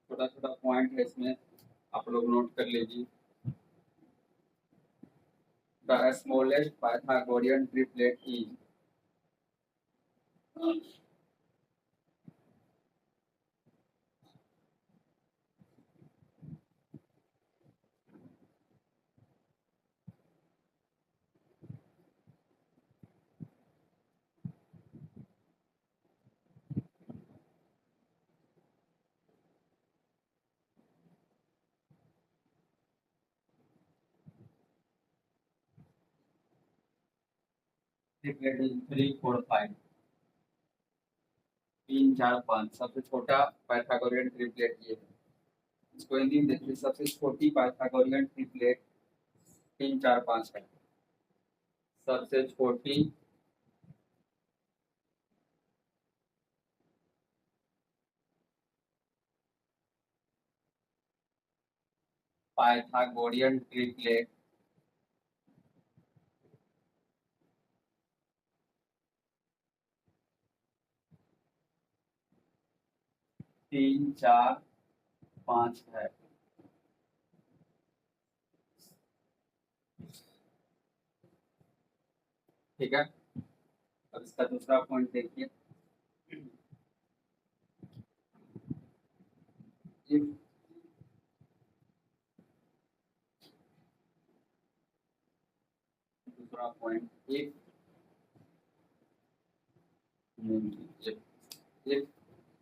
छोटा छोटा पॉइंट है इसमें, आप लोग नोट कर लीजिए। The smallest Pythagorean triplet is triplet is 3 4 5, 3 4 5। सबसे छोटा पाइथागोरियन ट्रिपलेट ये है। इसको हिंदी में देखिए, सबसे छोटी पाइथागोरियन ट्रिपलेट 3 4 5 है। सबसे छोटी पाइथागोरियन ट्रिपलेट 3 4 5 है। ठीक है, अब इसका दूसरा पॉइंट देखिए। if दूसरा point, if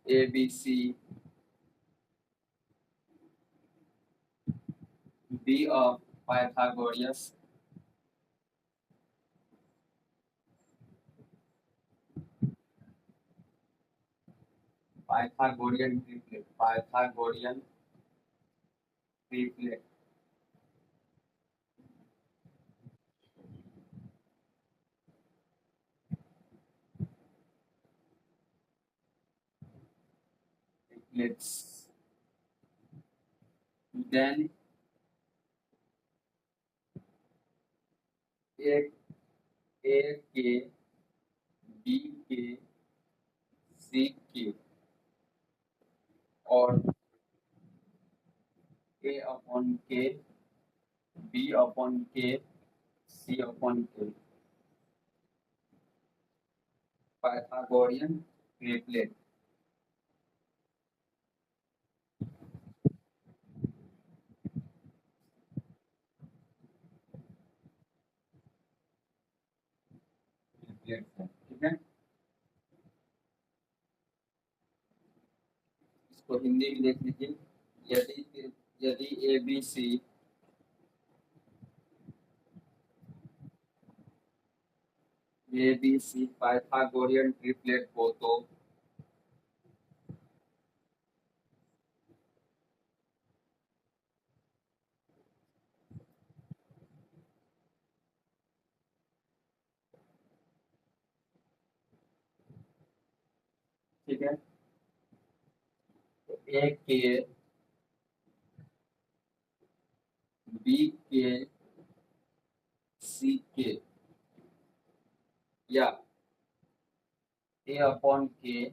ABC be a Pythagoras Pythagorean triplet, Pythagorean triplet, triplets, then एक A के B के C के और A upon K B upon K C upon K Pythagorean triplet। ठीक है, इसको हिंदी में देख लीजिए। यदि यदि A B C Pythagorean triplet हो तो ठीक है, तो ए के बी के सी के या ए अपॉन के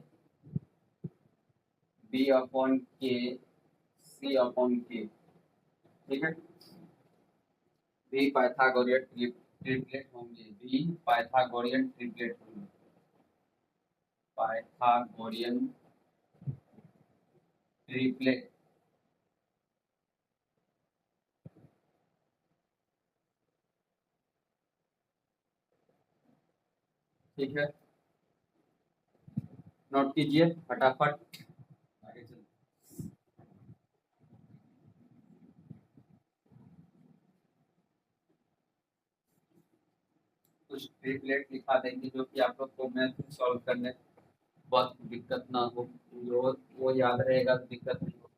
बी अपॉन के सी अपॉन के। ठीक है, बी पाइथागोरियन ट्रिपलेट होंगे, बी पाइथागोरियन ट्रिपलेट होंगे, पाइथागोरियन ट्रिपलेट। ठीक है, नोट कीजिए फटाफट, आगे चलिए। कुछ ट्रिपलेट लिखा देंगे जो कि आप लोग को मैथ सॉल्व करने बहुत दिक्कत ना हो, जो वो याद रहेगा तो दिक्कत नहीं हो।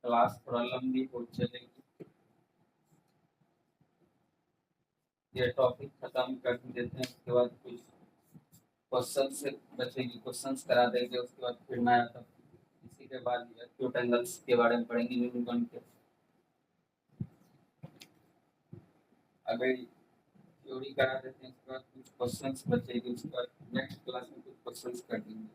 क्लास थोड़ा लंबी हो चलेगी, ये टॉपिक खत्म कर देते हैं, उसके बाद कुछ क्वेश्चन से बचेगी, क्वेश्चंस करा देंगे, उसके बाद फिर मैं इसी के बाद एक्यूट एंगल्स के बारे में पढ़ेंगे न्यूटन के। अगर थ्योरी करा देते हैं, उसके बाद कुछ क्वेश्चंस बचेगी, उसके बाद नेक्स्ट क्लास में कुछ क्वेश्चंस कर देंगे।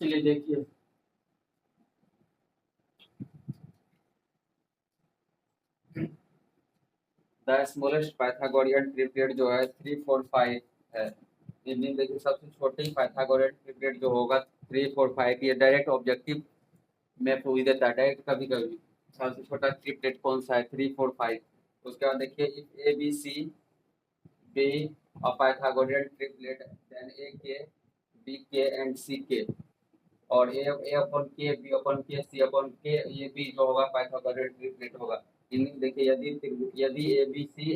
चलिए देखिए, द स्मॉलेस्ट पाइथागोरियन ट्रिपलेट जो है 3 4 5 है। इनमें देखिए सबसे छोटी पाइथागोरियन ट्रिपलेट जो होगा 3 4 5, ये डायरेक्ट ऑब्जेक्टिव में पूछ देता है डायरेक्ट, कभी कभी सबसे छोटा ट्रिपलेट कौन सा है 3 4 5। उसके बाद देखिए if A B C be a Pythagorean triplet then A K B के एंड सी के, और ए अपन के बी अपन के सी अपन के, ये भी जो होगा पाइथागोरियन ट्रिपलेट होगा। इनमें देखिए यदि यदि A B C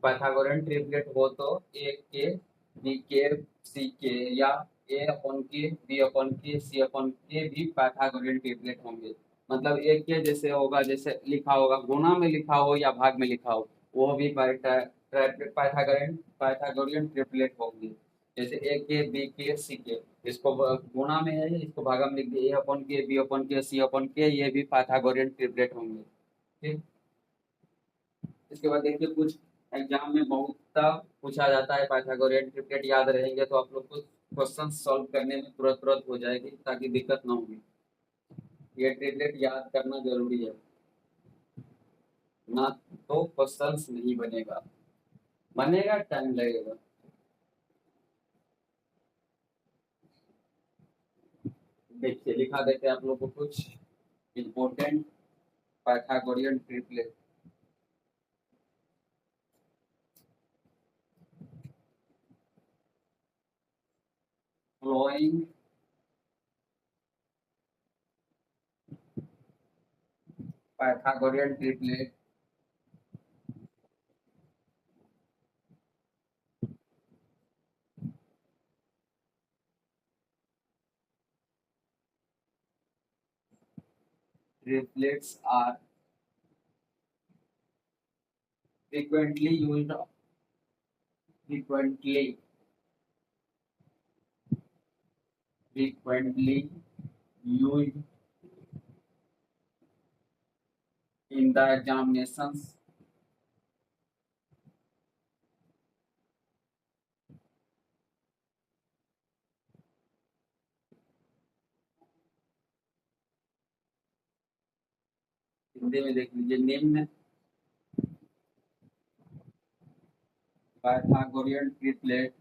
Pythagorean triplet हो तो ए के बी के सी के, या ए अपन के बी अपन के सी अपन के भी पाइथागोरियन ट्रिपलेट होंगे। मतलब एक के जैसे होगा, जैसे लिखा होगा गुणा में लिखा हो या भाग में लिखा हो, वो भी पाइथागोरियन पाइथागोरियन ट्रिपलेट होंगे। जैसे ए के बी के सी के, इसको गुणा में है, इसको भागा में लिख दिए, ए अपन के बी अपन के सी अपन के, ये भी पाइथागोरियन ट्रिपलेट होंगे। ठीक। इसके बाद देखिए कुछ एग्जाम में बहुत पूछा जाता है पाइथागोरियन ट्रिपलेट, याद रहेंगे तो आप लोग को क्वेश्चन सॉल्व करने में तुरंत तुरंत हो जाएगी, ताकि दिक्कत ना होगी। ये ट्रिपलेट याद करना जरूरी है, ना तो क्वेश्चंस नहीं बनेगा, बनेगा टाइम लगेगा। देखिए लिखा देते हैं आप लोग को कुछ important Pythagorean triplet. Following Pythagorean triplet triplets are frequently used frequently frequently used in the examinations Hindi में देख लीजिए, निम्न पाइथागोरियन ट्रिपलेट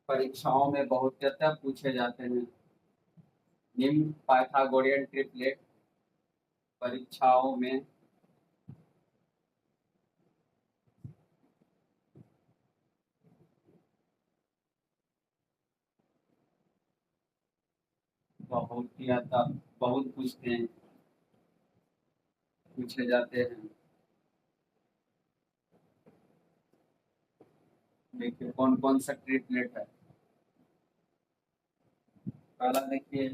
परीक्षाओं में बहुतः पूछे जाते हैं। निम्न पाइथागोरियन ट्रिपलेट परीक्षाओं में बहुत पूछे जाते हैं। देखिए कौन कौन सा ट्रिपलेट है। पहला देखिए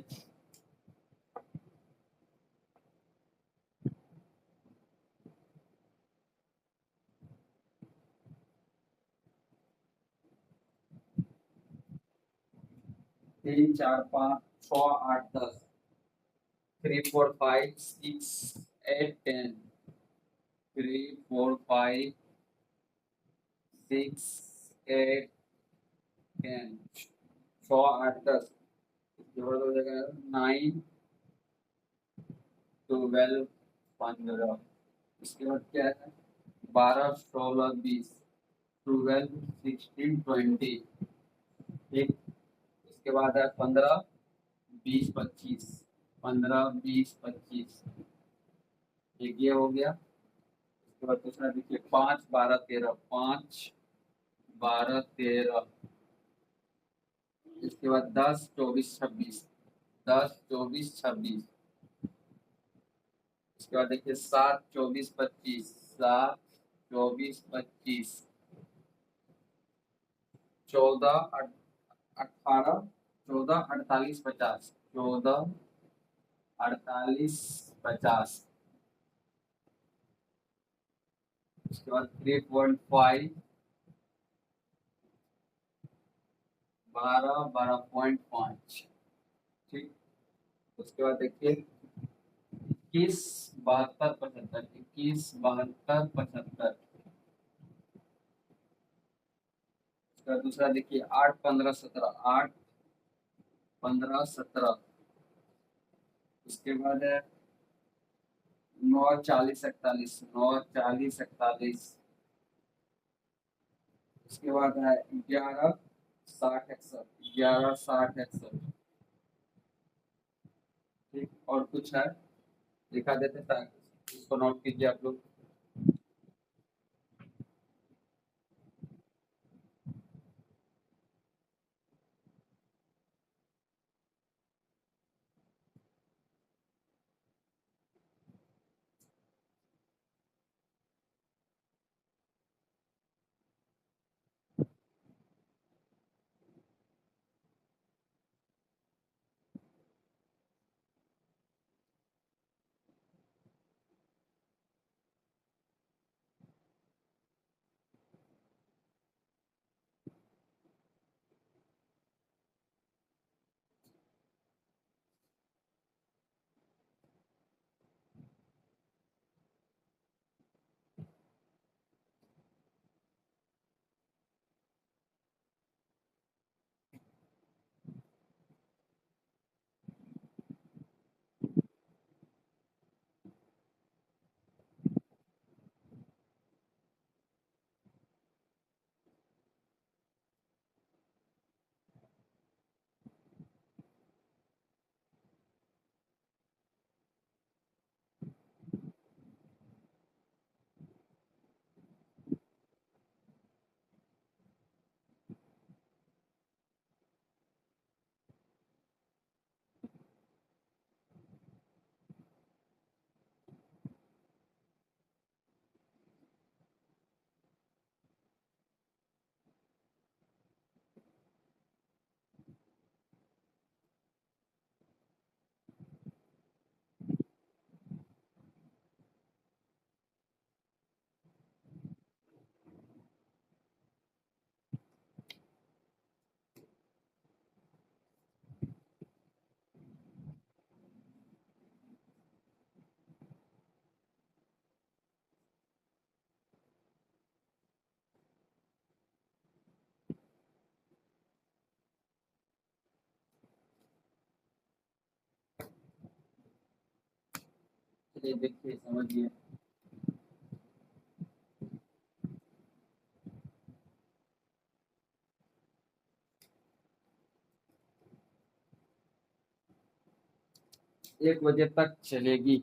3 4 5 6 8 10 3 4 5 6 8 10 3 4 5 6 8 10 6 8 10 जोड़ दो जगह 9 12 15। इसके बाद क्या है 12 16 20 12 16 20। ठीक। इसके बाद है 15 20 25 15 20 25। एक ये हो गया। इसके बाद दूसरा देखिए 5 12 13 5 12 13। इसके बाद 10 24 26 10 24 26। इसके बाद देखिए 7 24 25 7 24 25 14 18 14 48 50 14 48 50। उसके बाद 3.5 12 12.5। ठीक। उसके बाद देखिए 21 72 75 21 72 75। उसका दूसरा देखिए 8 15 17 8 15 17। उसके बाद है 9 40 41 9 40 41। उसके बाद है 11 60 61 11 60 61। ठीक। और कुछ है दिखा देते ताकि इसको नोट कीजिए आप लोग। चलिए देखिए समझिए। 1 बजे तक चलेगी।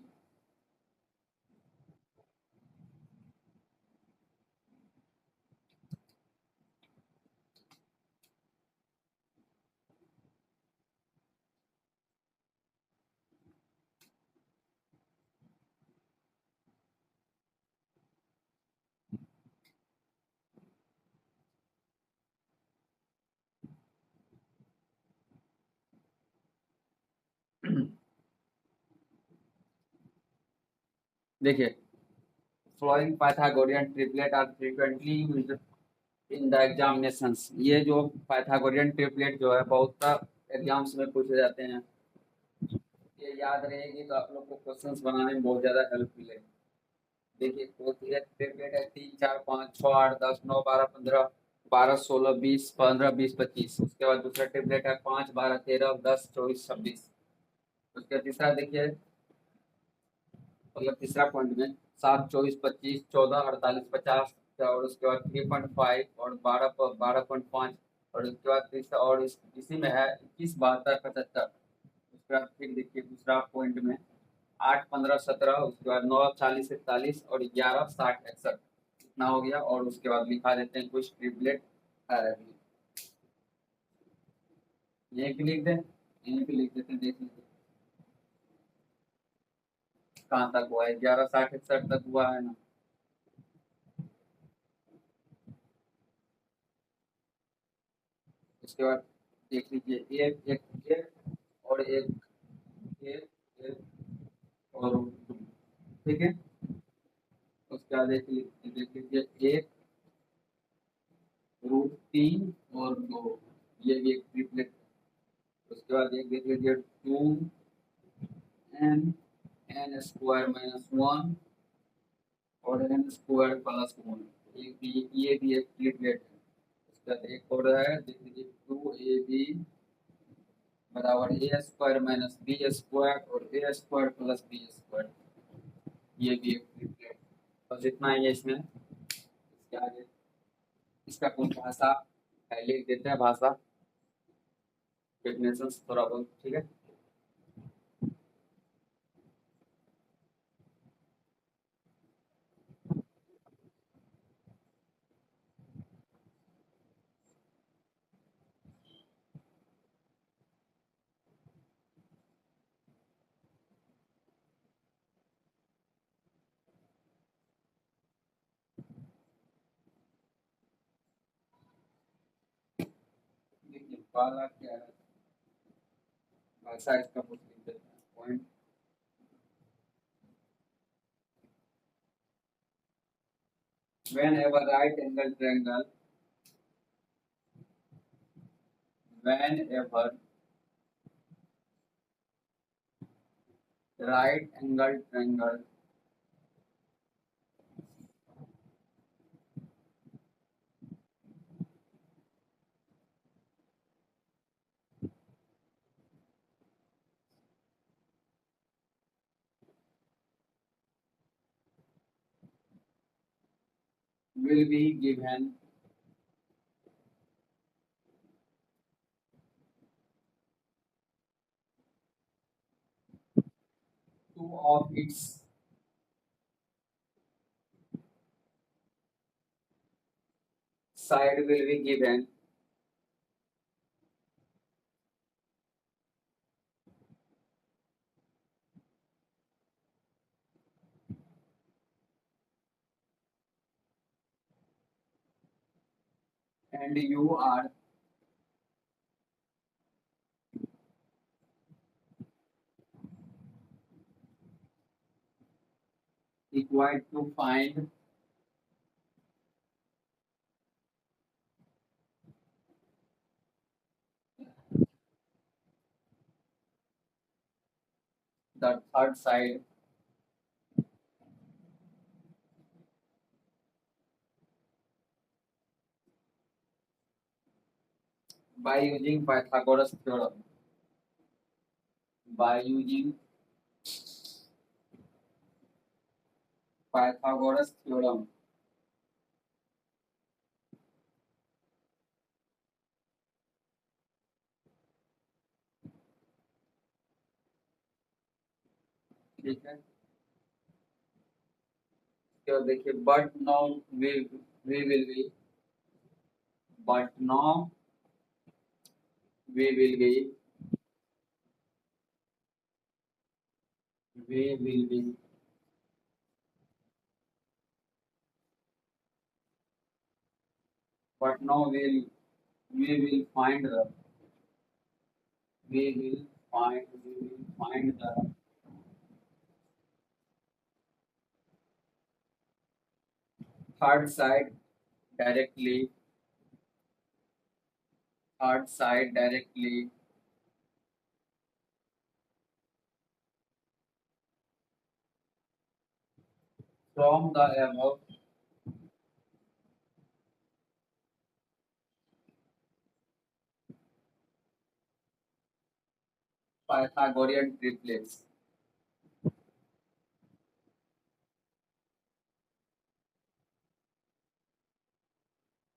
देखिए, following Pythagorean triplet are frequently used in the examinations. ये जो पाइथागोरियन ट्रिपलेट जो है बहुत एग्जाम्स में पूछे जाते हैं। ये याद रहेगी तो आप लोग को क्वेश्चंस बनाने में बहुत ज्यादा हेल्प मिलेगी। देखिए, ट्रिपलेट है 3 4 5 6 8 10 9 12 15, 12 16 20 15 20 25। उसके बाद दूसरा ट्रिपलेट है 5 12 13 10 24 26। उसके तीसरा देखिए, मतलब तीसरा पॉइंट में 7 24 25 14 48 50। और उसके बाद 3.5 और 12.5। और उसके बाद तीसरा और इसी में है 21 72 75। उसके बाद फिर देखिए दूसरा पॉइंट में 8 15 17। उसके बाद 9 40 41 और 11 60 61। इतना हो गया। और उसके बाद लिखा देते हैं कुछ ट्रिपलेट है। यहीं पे लिख दें, यहीं पे लिख देते हैं, देख लीजिए कहाँ तक हुआ है। 11 60 61 तक हुआ है ना। उसके बाद देख लीजिए एक एक एक और एक एक एक और ठीक है। उसके बाद देख लीजिए 1 √3 और 2, ये भी एक ट्रिपलेट। उसके बाद एक देख लीजिए 2n n² - 1 और n² + 1। ये भी एक ट्रिपलेट है। उसके बाद एक और है, देख लीजिए 2ab = a² - b² और a² + b²। ये भी एक ट्रिपलेट। बस इतना ही है इसमें। इसके आगे इसका कुछ भाषा है, लिख देते हैं भाषा डेफिनेशन थोड़ा बहुत, ठीक है। देखिए पहला क्या है, भाषा इसका कुछ लिख देते हैं point. whenever right angle triangle whenever right angle triangle will be given two of its side will be given and you are required to find the third side by using Pythagoras theorem, by using Pythagoras theorem। ठीक है। तो देखिए but now we will be, but now we will be, we will be, but now we will find the, we will find the third side directly, third side directly from the above Pythagorean triplets.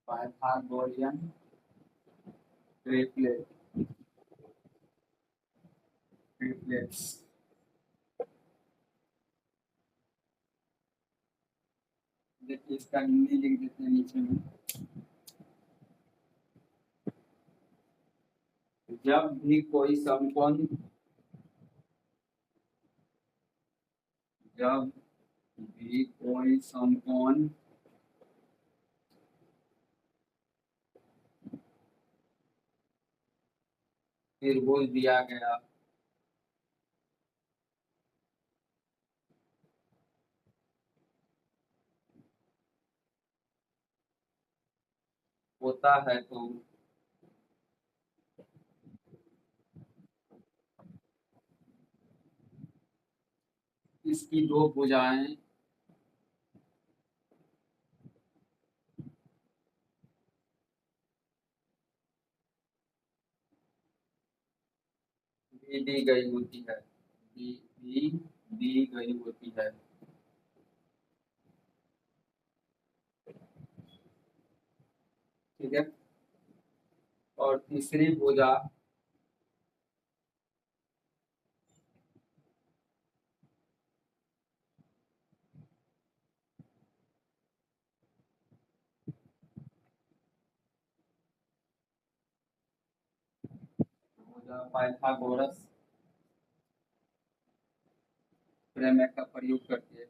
Pythagorean triplet, triplets. देखिए इसका हिंदी लिख देते हैं नीचे में। जब भी कोई समकोण, जब भी कोई समकोण त्रिभुज दिया गया, होता है तो इसकी दो भुजाएं भी दी गई होती है, भी दी गई होती है। ठीक है। और तीसरी भुजा, भुजा पाइथागोरस प्रमेय का प्रयोग करती है।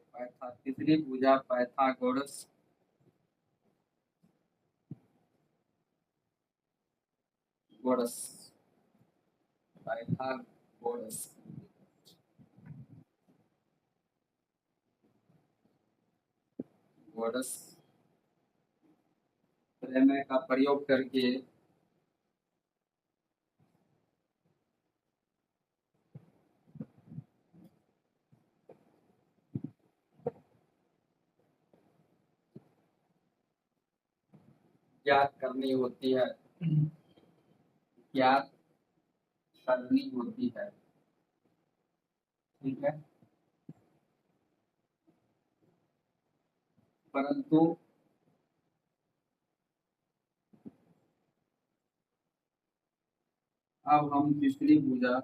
तीसरी भुजा पाइथागोरस, गोरस, पाइथागोरस, गोरस प्रमेय का प्रयोग करके ज्ञात करनी होती है, ज्ञात करनी होती है। ठीक है। परंतु अब हम तीसरी भुजा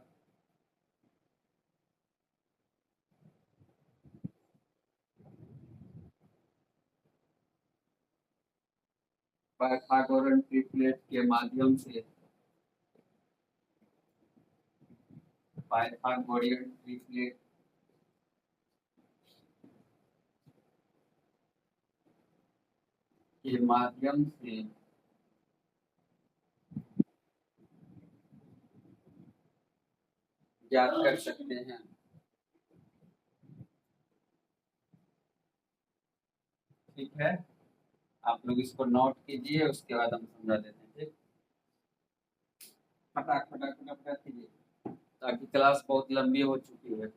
पाइथागोरन ट्रिपलेट के माध्यम से, पाइथागोरियन ट्रिपलेट के माध्यम से ज्ञात कर सकते हैं। ठीक है। आप लोग इसको नोट कीजिए, उसके बाद हम समझा देते हैं। ठीक, फटाक फटाक फटाक फटाक कीजिए, ताकि क्लास बहुत लंबी हो चुकी है।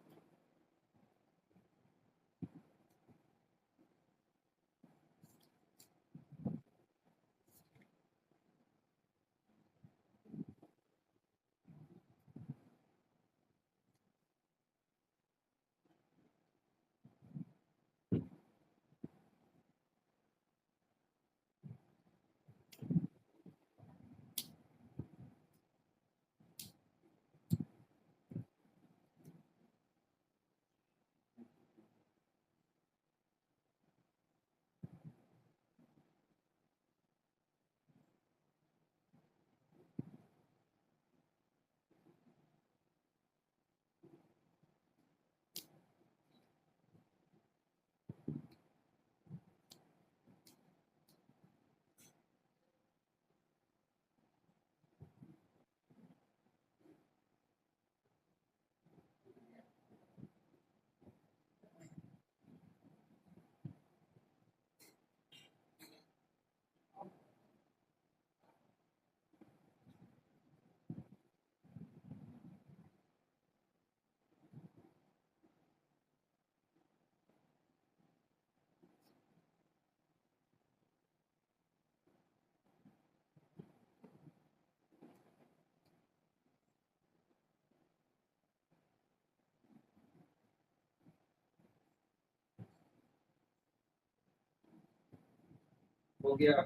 हो गया।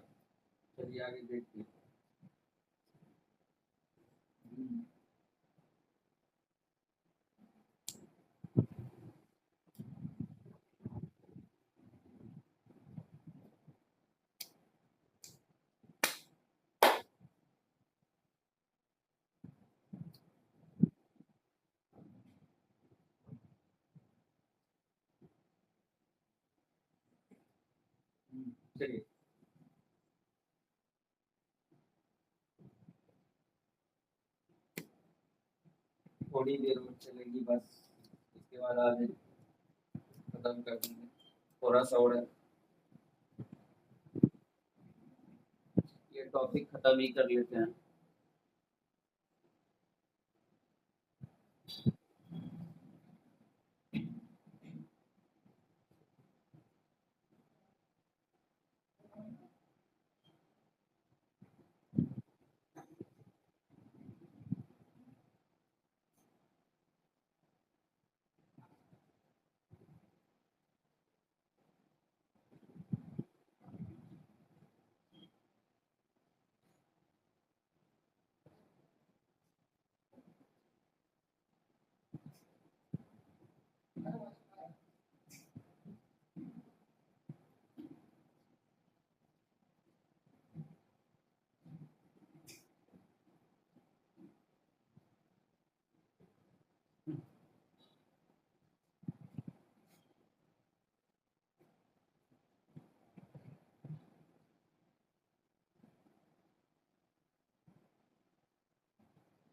चलिए आगे देखते हैं। चलिए थोड़ी देर और चलेगी बस, इसके बाद आज खत्म कर देंगे। थोड़ा सा और है, ये टॉपिक खत्म ही कर लेते हैं।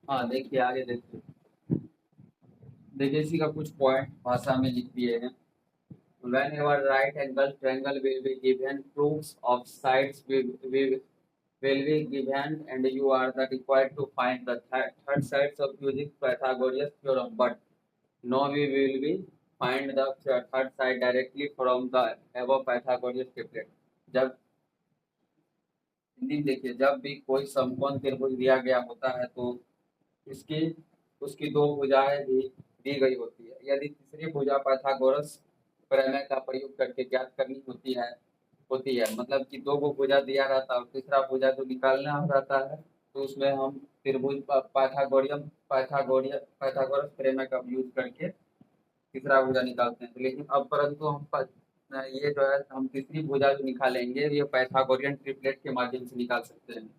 हाँ देखिए आगे देखिए। देखिए इसी का कुछ पॉइंट भाषा में लिख दिए हैं। Whenever right angle triangle will be given, proofs of sides will be given, and you are the required to find the third sides of using Pythagoras theorem. But no, we will be find the third side directly from the above Pythagoras triplet. जब हिंदी में देखिए, जब भी कोई समकोण त्रिभुज दिया गया होता है तो इसकी उसकी दो भुजाएं भी दी गई होती है। यदि तीसरी भुजा पाइथागोरस प्रमेय का प्रयोग करके ज्ञात करनी होती है मतलब कि दो को भुजा दिया रहता है और तीसरा भुजा जो निकालना रहता है, तो उसमें हम त्रिभुज पाइथागोरस प्रमेय का यूज करके तीसरा भुजा निकालते हैं। लेकिन अब परंतु ये जो है हम तीसरी भुजा जो निकालेंगे ये पाइथागोरियन ट्रिपलेट के माध्यम से निकाल सकते हैं।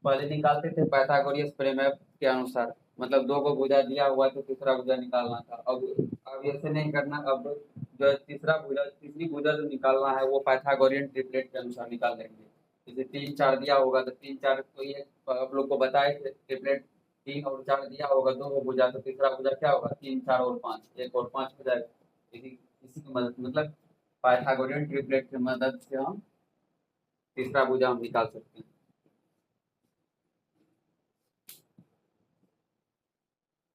पहले निकालते थे पाइथागोरस प्रमेय के अनुसार, मतलब दो को भुजा दिया हुआ तो तीसरा भुजा निकालना था। अब ऐसे नहीं करना, अब जो है तीसरी भुजा जो निकालना है वो पाइथागोरियन ट्रिपलेट के अनुसार निकाल लेंगे। जैसे 3 4 दिया होगा तो 3 4, तो ये आप लोग को बताए थे ट्रिपलेट 3 और 4 दिया होगा, दो को भुजा तो तीसरा भुजा क्या होगा, 3 4 और 5, 1 और 5 हो जाएगा। इसी की मदद मतलब पाइथागोरियन ट्रिपलेट की मदद से हम तीसरा भुजा हम निकाल सकते हैं।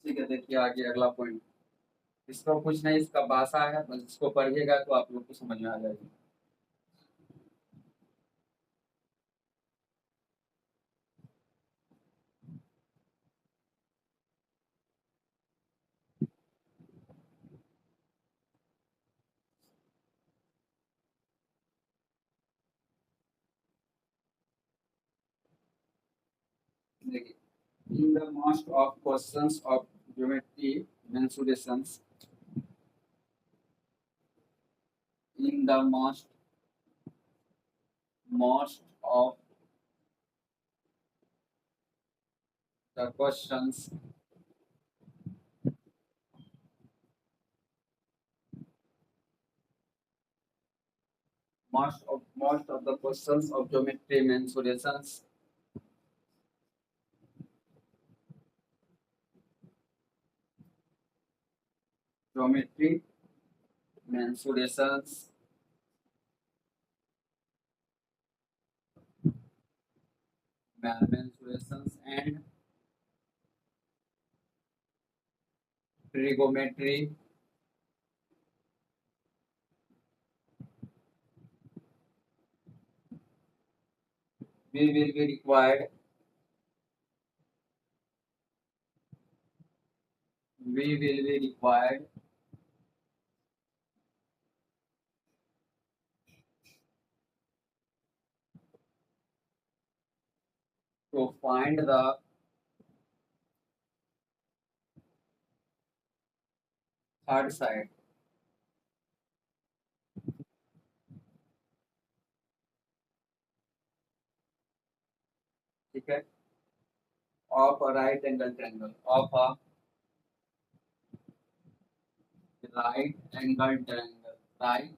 ठीक है, देखिए आगे अगला पॉइंट। इसको कुछ नहीं, इसका भाषा है, बस इसको पढ़िएगा तो आप लोग को समझ में आ जाएगी। देखिए, in the most of questions of geometry mensurations, in the most of the questions most of the questions of geometry mensurations and trigonometry we will be required we will be required to find the third side, ठीक है, of a right angle triangle, of a right angle triangle, right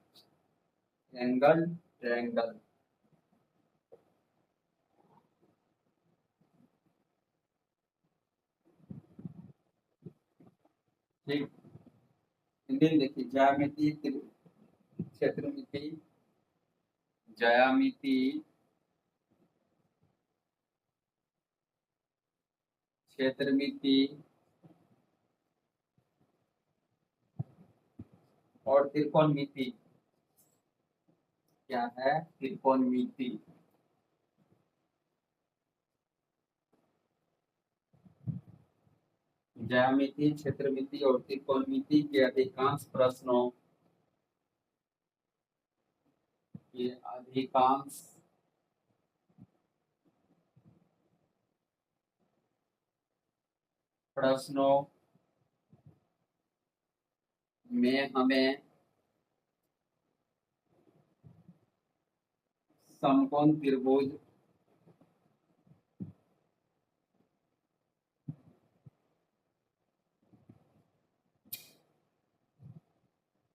angle triangle, ठीक। हिंदी में देखिए, ज्यामिति क्षेत्रमिति, ज्यामिति क्षेत्रमिति और त्रिकोणमिति। क्या है? त्रिकोणमिति। ज्यामिति, क्षेत्रमिति और त्रिकोणमिति के अधिकांश प्रश्नों के अधिकांश प्रश्नों में हमें समकोण त्रिभुज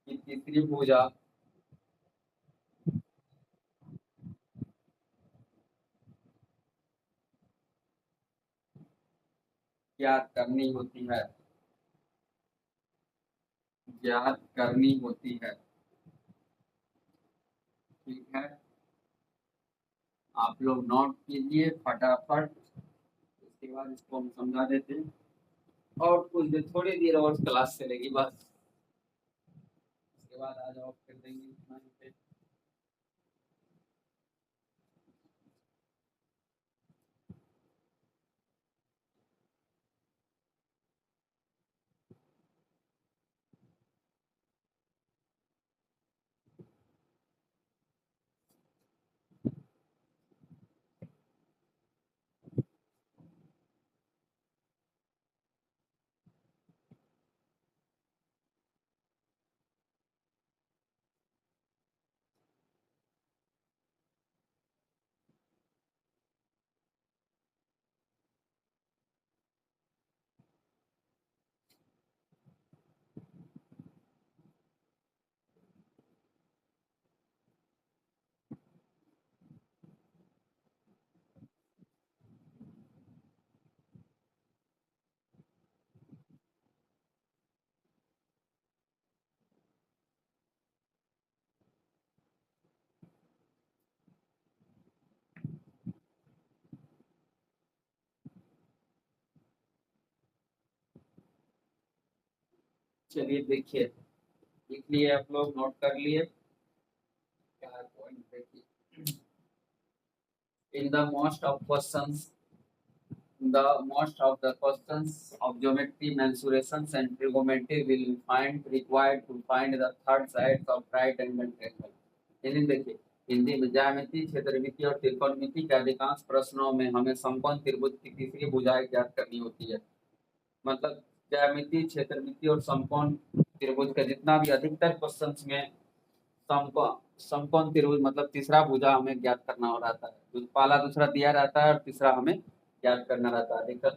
की तीसरी भुजा ज्ञात करनी होती है, ज्ञात करनी होती है, ठीक है। आप लोग नोट कीजिए फटाफट, उसके बाद इसको हम समझा देते हैं। और कुछ देर, थोड़ी देर और क्लास चलेगी बस, उसके बाद आ जाओ, फिर देंगे इतना ही पे। चलिए देखिए, लिख लिए आप लोग, नोट कर लिए। क्या पॉइंट देखिए, in the most of questions, the most of the questions of geometry, mensurations and trigonometry will find required to find the third sides of right angle triangle। Hindi देखिए, हिंदी में ज्यामिति, क्षेत्रमिति और त्रिकोणमिति के अधिकांश प्रश्नों में हमें समकोण त्रिभुज की तीसरी भुजाएं ज्ञात करनी होती है। मतलब ज्यामिति, क्षेत्रमिति और समकोण त्रिभुज का जितना भी अधिकतर क्वेश्चंस में समकोण समकोण त्रिभुज मतलब तीसरा भुजा हमें ज्ञात करना हो रहता है। पहला दूसरा दिया रहता है और तीसरा हमें ज्ञात करना रहता है अधिकतर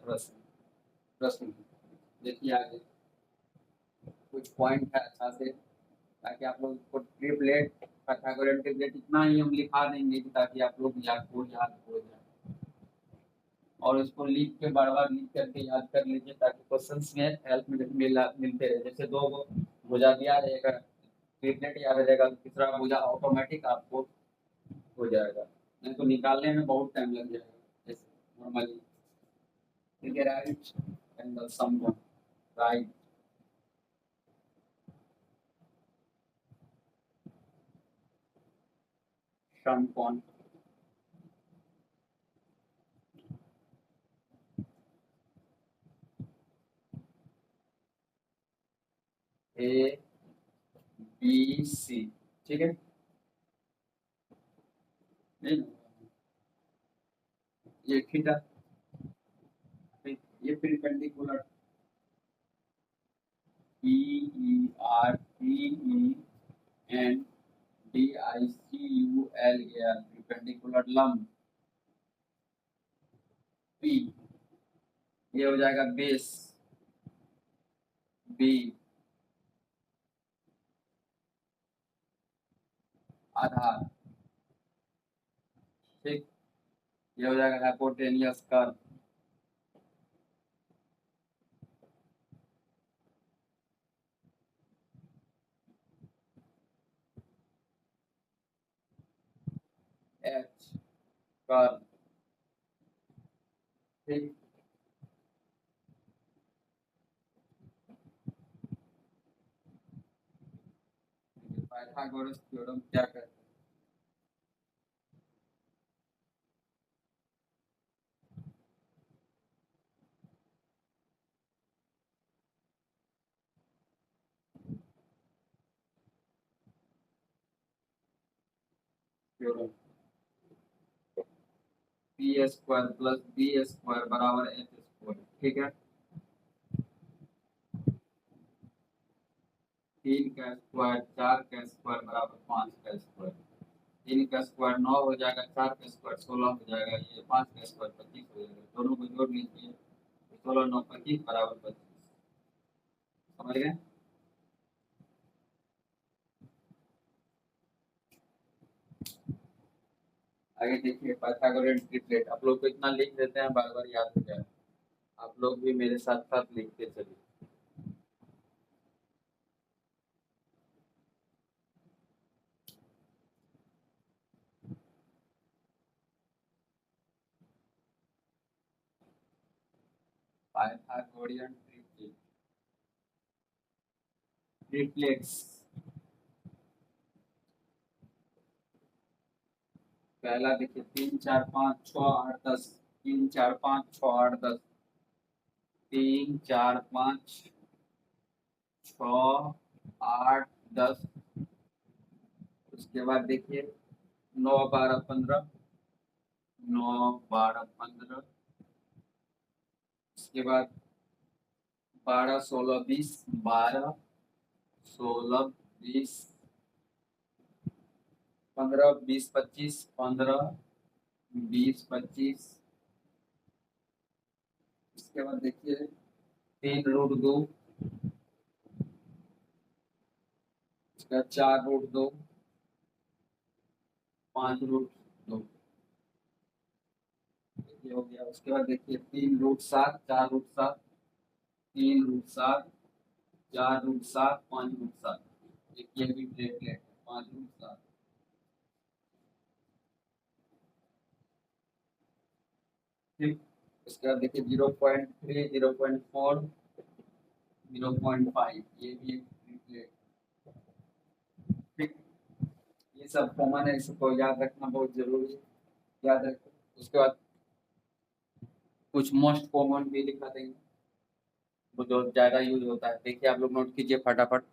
प्रश्न। देखिए आगे कुछ पॉइंट है अच्छा से, ताकि आप लोग को ट्रिपलेट, पाइथागोरन ट्रिपलेट इतना ही हम लिखा देंगे ताकि आप लोग याद हो जाए। और इसको लिख के बार बार लिख करके याद कर लीजिए, ताकि क्वेश्चंस में हेल्प मिलते रहे। जैसे दो भुजा दिया रहेगा, ट्रिपलेट याद रहेगा, तो तीसरा भुजा ऑटोमेटिक आपको हो जाएगा, नहीं तो निकालने में बहुत टाइम लग जाएगा जैसे नॉर्मली। ठीक है, राइट एंगल समकोण, राइट समकोण, ए बी सी, ठीक है। नहीं, ये थीटा ये परपेंडिकुलर PERPENDICULAR परपेंडिकुलर लंब P, ये हो जाएगा बेस B, आधार, ठीक। ये हो जाएगा हाइपोटेनियस कर्व, H कर्व, ठीक। पाइथागोरस थ्योरम क्या कहते हैं? Theorem P square plus B square बराबर एच स्क्वायर, ठीक है। 3 का स्क्वायर 4 का स्क्वायर बराबर 5 का स्क्वायर, 3 का स्क्वायर 9 हो जाएगा, 4 का स्क्वायर 16 हो जाएगा, ये 5 का स्क्वायर 25 हो जाएगा, दोनों को जोड़ लीजिए, 16 9 25 बराबर 25, समझ गए। आगे देखिए पाइथागोरस ट्रिपलेट, आप लोग को इतना लिख देते हैं बार बार याद हो जाए, आप लोग भी मेरे साथ साथ लिखते चलिए। पाइथागोरियन ट्रिपलेट्स, पहला देखिए 3 4 5 6 8 10, 3 4 5 6 8 10, 3 4 5 6 8 10, उसके बाद देखिए 9 12 15, 9 12 15, उसके बाद 12 16 20, 12 16 20 15 20 25, 15 20 25, उसके बाद देखिए 3√2, उसके बाद 4√2, 5√2, ये हो गया। उसके बाद देखिए 3√7, 4√7, 3√7, 4√7, 5√7, ये भी ट्रिपलेट 5√7, ठीक। उसके बाद देखिए 0.3, 0.4, 0.5, ये भी एक ट्रिपलेट, ठीक। ये सब कॉमन है, इसको याद रखना बहुत जरूरी है, याद रखो। उसके बाद कुछ मोस्ट कॉमन भी लिखा देंगे, वो जो ज्यादा यूज होता है, देखिए आप लोग नोट कीजिए फटाफट,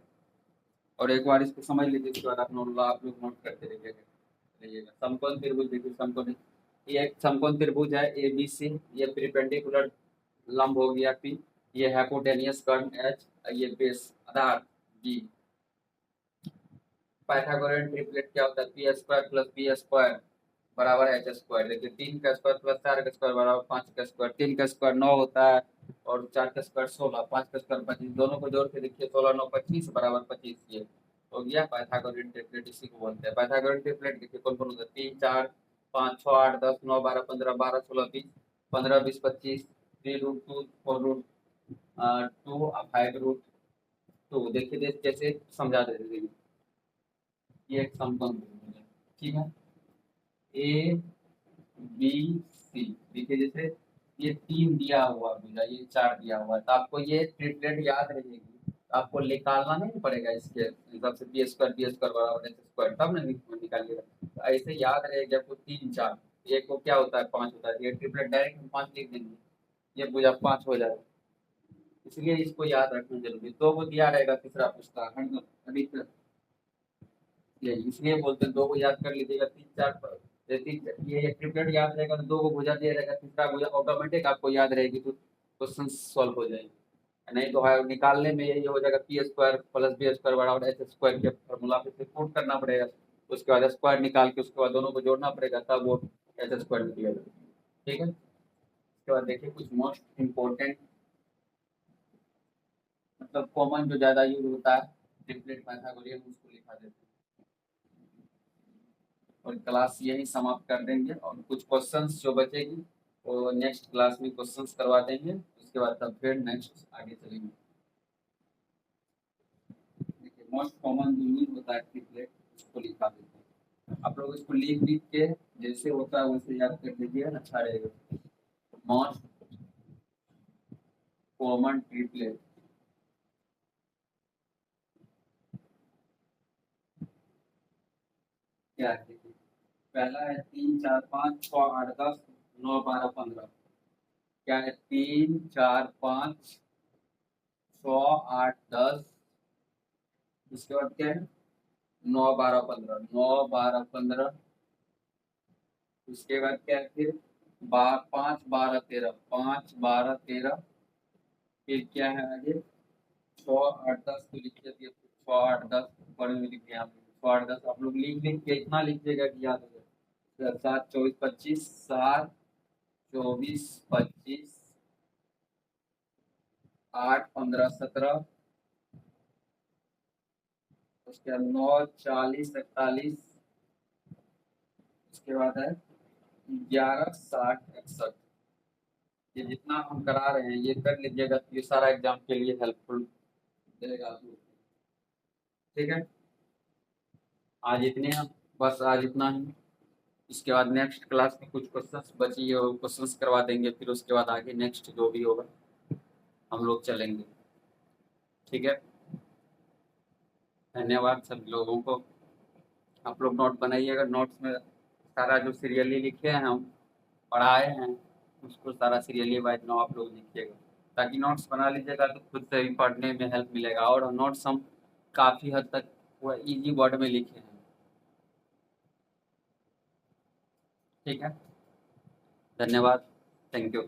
और एक बार इसको समझ लीजिए, उसके बाद आप लोग नोट करते रहिएगा। समकोण त्रिभुज, देखिए समकोण, ये एक समकोण त्रिभुज है ए बी सी, ये परपेंडिकुलर लंब हो गया पी, ये हाइपोटेनियस कर्व एच, ये बेस आधार बी। पाइथागोरियन ट्रिपलेट क्या होता है? P square plus B square बराबर एच स्क्वायर, देखिए 3 का स्क्वायर प्लस 4 का स्क्वायर बराबर 5 का स्क्वायर, 3 का स्क्वायर 9 होता है और 4 का स्क्वायर 16, 5 का स्क्वायर 25, दोनों को जोड़ के देखिए 16 9 25 बराबर 25, ये हो गया पाइथागोरियन ट्रिपलेट, इसी को बोलते हैं पाइथागोरियन ट्रिपलेट। देखिए कौन कौन होता है? 3 4 5 6 8 10 9 12 15 12 16 20, 15 20 25, 3√2 4√2, 5√2, देखिए जैसे समझा देते, ये एक समकोण त्रिभुज है, ठीक है। ए बी सी, देखिए जैसे ये 3 दिया हुआ भैया, ये 4 दिया हुआ है, तो आपको ये ट्रिपलेट याद रहेगी, तो आपको निकालना नहीं पड़ेगा इसके हिसाब से, बी स्क्वायर बराबर एच स्क्वायर, तब ना निकालिएगा, तो ऐसे याद रहेगा आपको 3 4, एक को क्या होता है 5 होता है, ये ट्रिपलेट डायरेक्ट हम 5 लिख देंगे, ये भुजा 5 हो जाएगा, इसलिए इसको याद रखना जरूरी। 2 को दिया रहेगा तीसरा पूछता अभी तक, यही इसलिए बोलते हैं 2 को याद कर लीजिएगा, 3 4 ये ट्रिपलेट याद रहेगा तो 2 को भुजा दिया रहेगा, तीसरा भुजा ऑटोमेटिक आपको याद रहेगी, तो क्वेश्चन सॉल्व हो जाएंगे। नहीं तो है निकालने में यही हो जाएगा, P square plus B square बराबर एच स्क्वायर के फॉर्मूला पे पुट करना पड़ेगा, उसके बाद स्क्वायर निकाल के उसके बाद दोनों को जोड़ना पड़ेगा, तब वो एच स्क्वायर निकलेगा। ठीक है, उसके बाद देखिए कुछ मोस्ट इम्पोर्टेंट मतलब कॉमन जो ज्यादा यूज होता है ट्रिपलेट पाइथागोरियन, उसको लिखा देते हैं और क्लास यही समाप्त कर देंगे। और कुछ क्वेश्चंस जो बचेगी वो नेक्स्ट क्लास में क्वेश्चंस करवा देंगे, उसके बाद तब फिर नेक्स्ट आगे चलेंगे। देखिए मोस्ट कॉमन जो यूज होता है ट्रिपलेट, उसको लिखा देते हैं। आप लोग इसको लिख लिख के जैसे होता है वैसे याद कर लीजिए, अच्छा रहेगा। मोस्ट कॉमन ट्रिपलेट क्या है, देखिए पहला है 3 4 5 6 8 10 9 12 15। क्या है 3 4 5 6 8 10, उसके बाद क्या है 9 12 15 9 12 15, उसके बाद क्या है फिर 5 12 13 5 12 13, फिर क्या है आगे 6 8 10 तो लिख दिया 6 8 10 ऊपर में लिख दिया 6 8 10। आप लोग लिख लिख के इतना लिखिएगा कि याद हो जाए। 7 24 25 7 24 25 8 15 17, उसके बाद 9 40 41, उसके बाद है 11 60 61। ये जितना हम करा रहे हैं ये कर लीजिएगा तो ये सारा एग्जाम के लिए हेल्पफुल रहेगा आप लोग। ठीक है, आज इतने हैं, बस आज इतना ही। इसके बाद नेक्स्ट क्लास में कुछ क्वेश्चंस बची है वो क्वेश्चंस करवा देंगे, फिर उसके बाद आगे नेक्स्ट जो भी होगा हम लोग चलेंगे। ठीक है, धन्यवाद सभी लोगों को। आप लोग नोट बनाइएगा, नोट्स में सारा जो सीरियली लिखे हैं हम पढ़ाए हैं उसको सारा सीरियली वाइज नो आप लोग लिखिएगा, ताकि नोट्स बना लीजिएगा तो खुद से भी पढ़ने में हेल्प मिलेगा। और नोट्स हम काफ़ी हद तक पूरा इजी वर्ड में लिखे हैं। ठीक है, धन्यवाद, थैंक यू।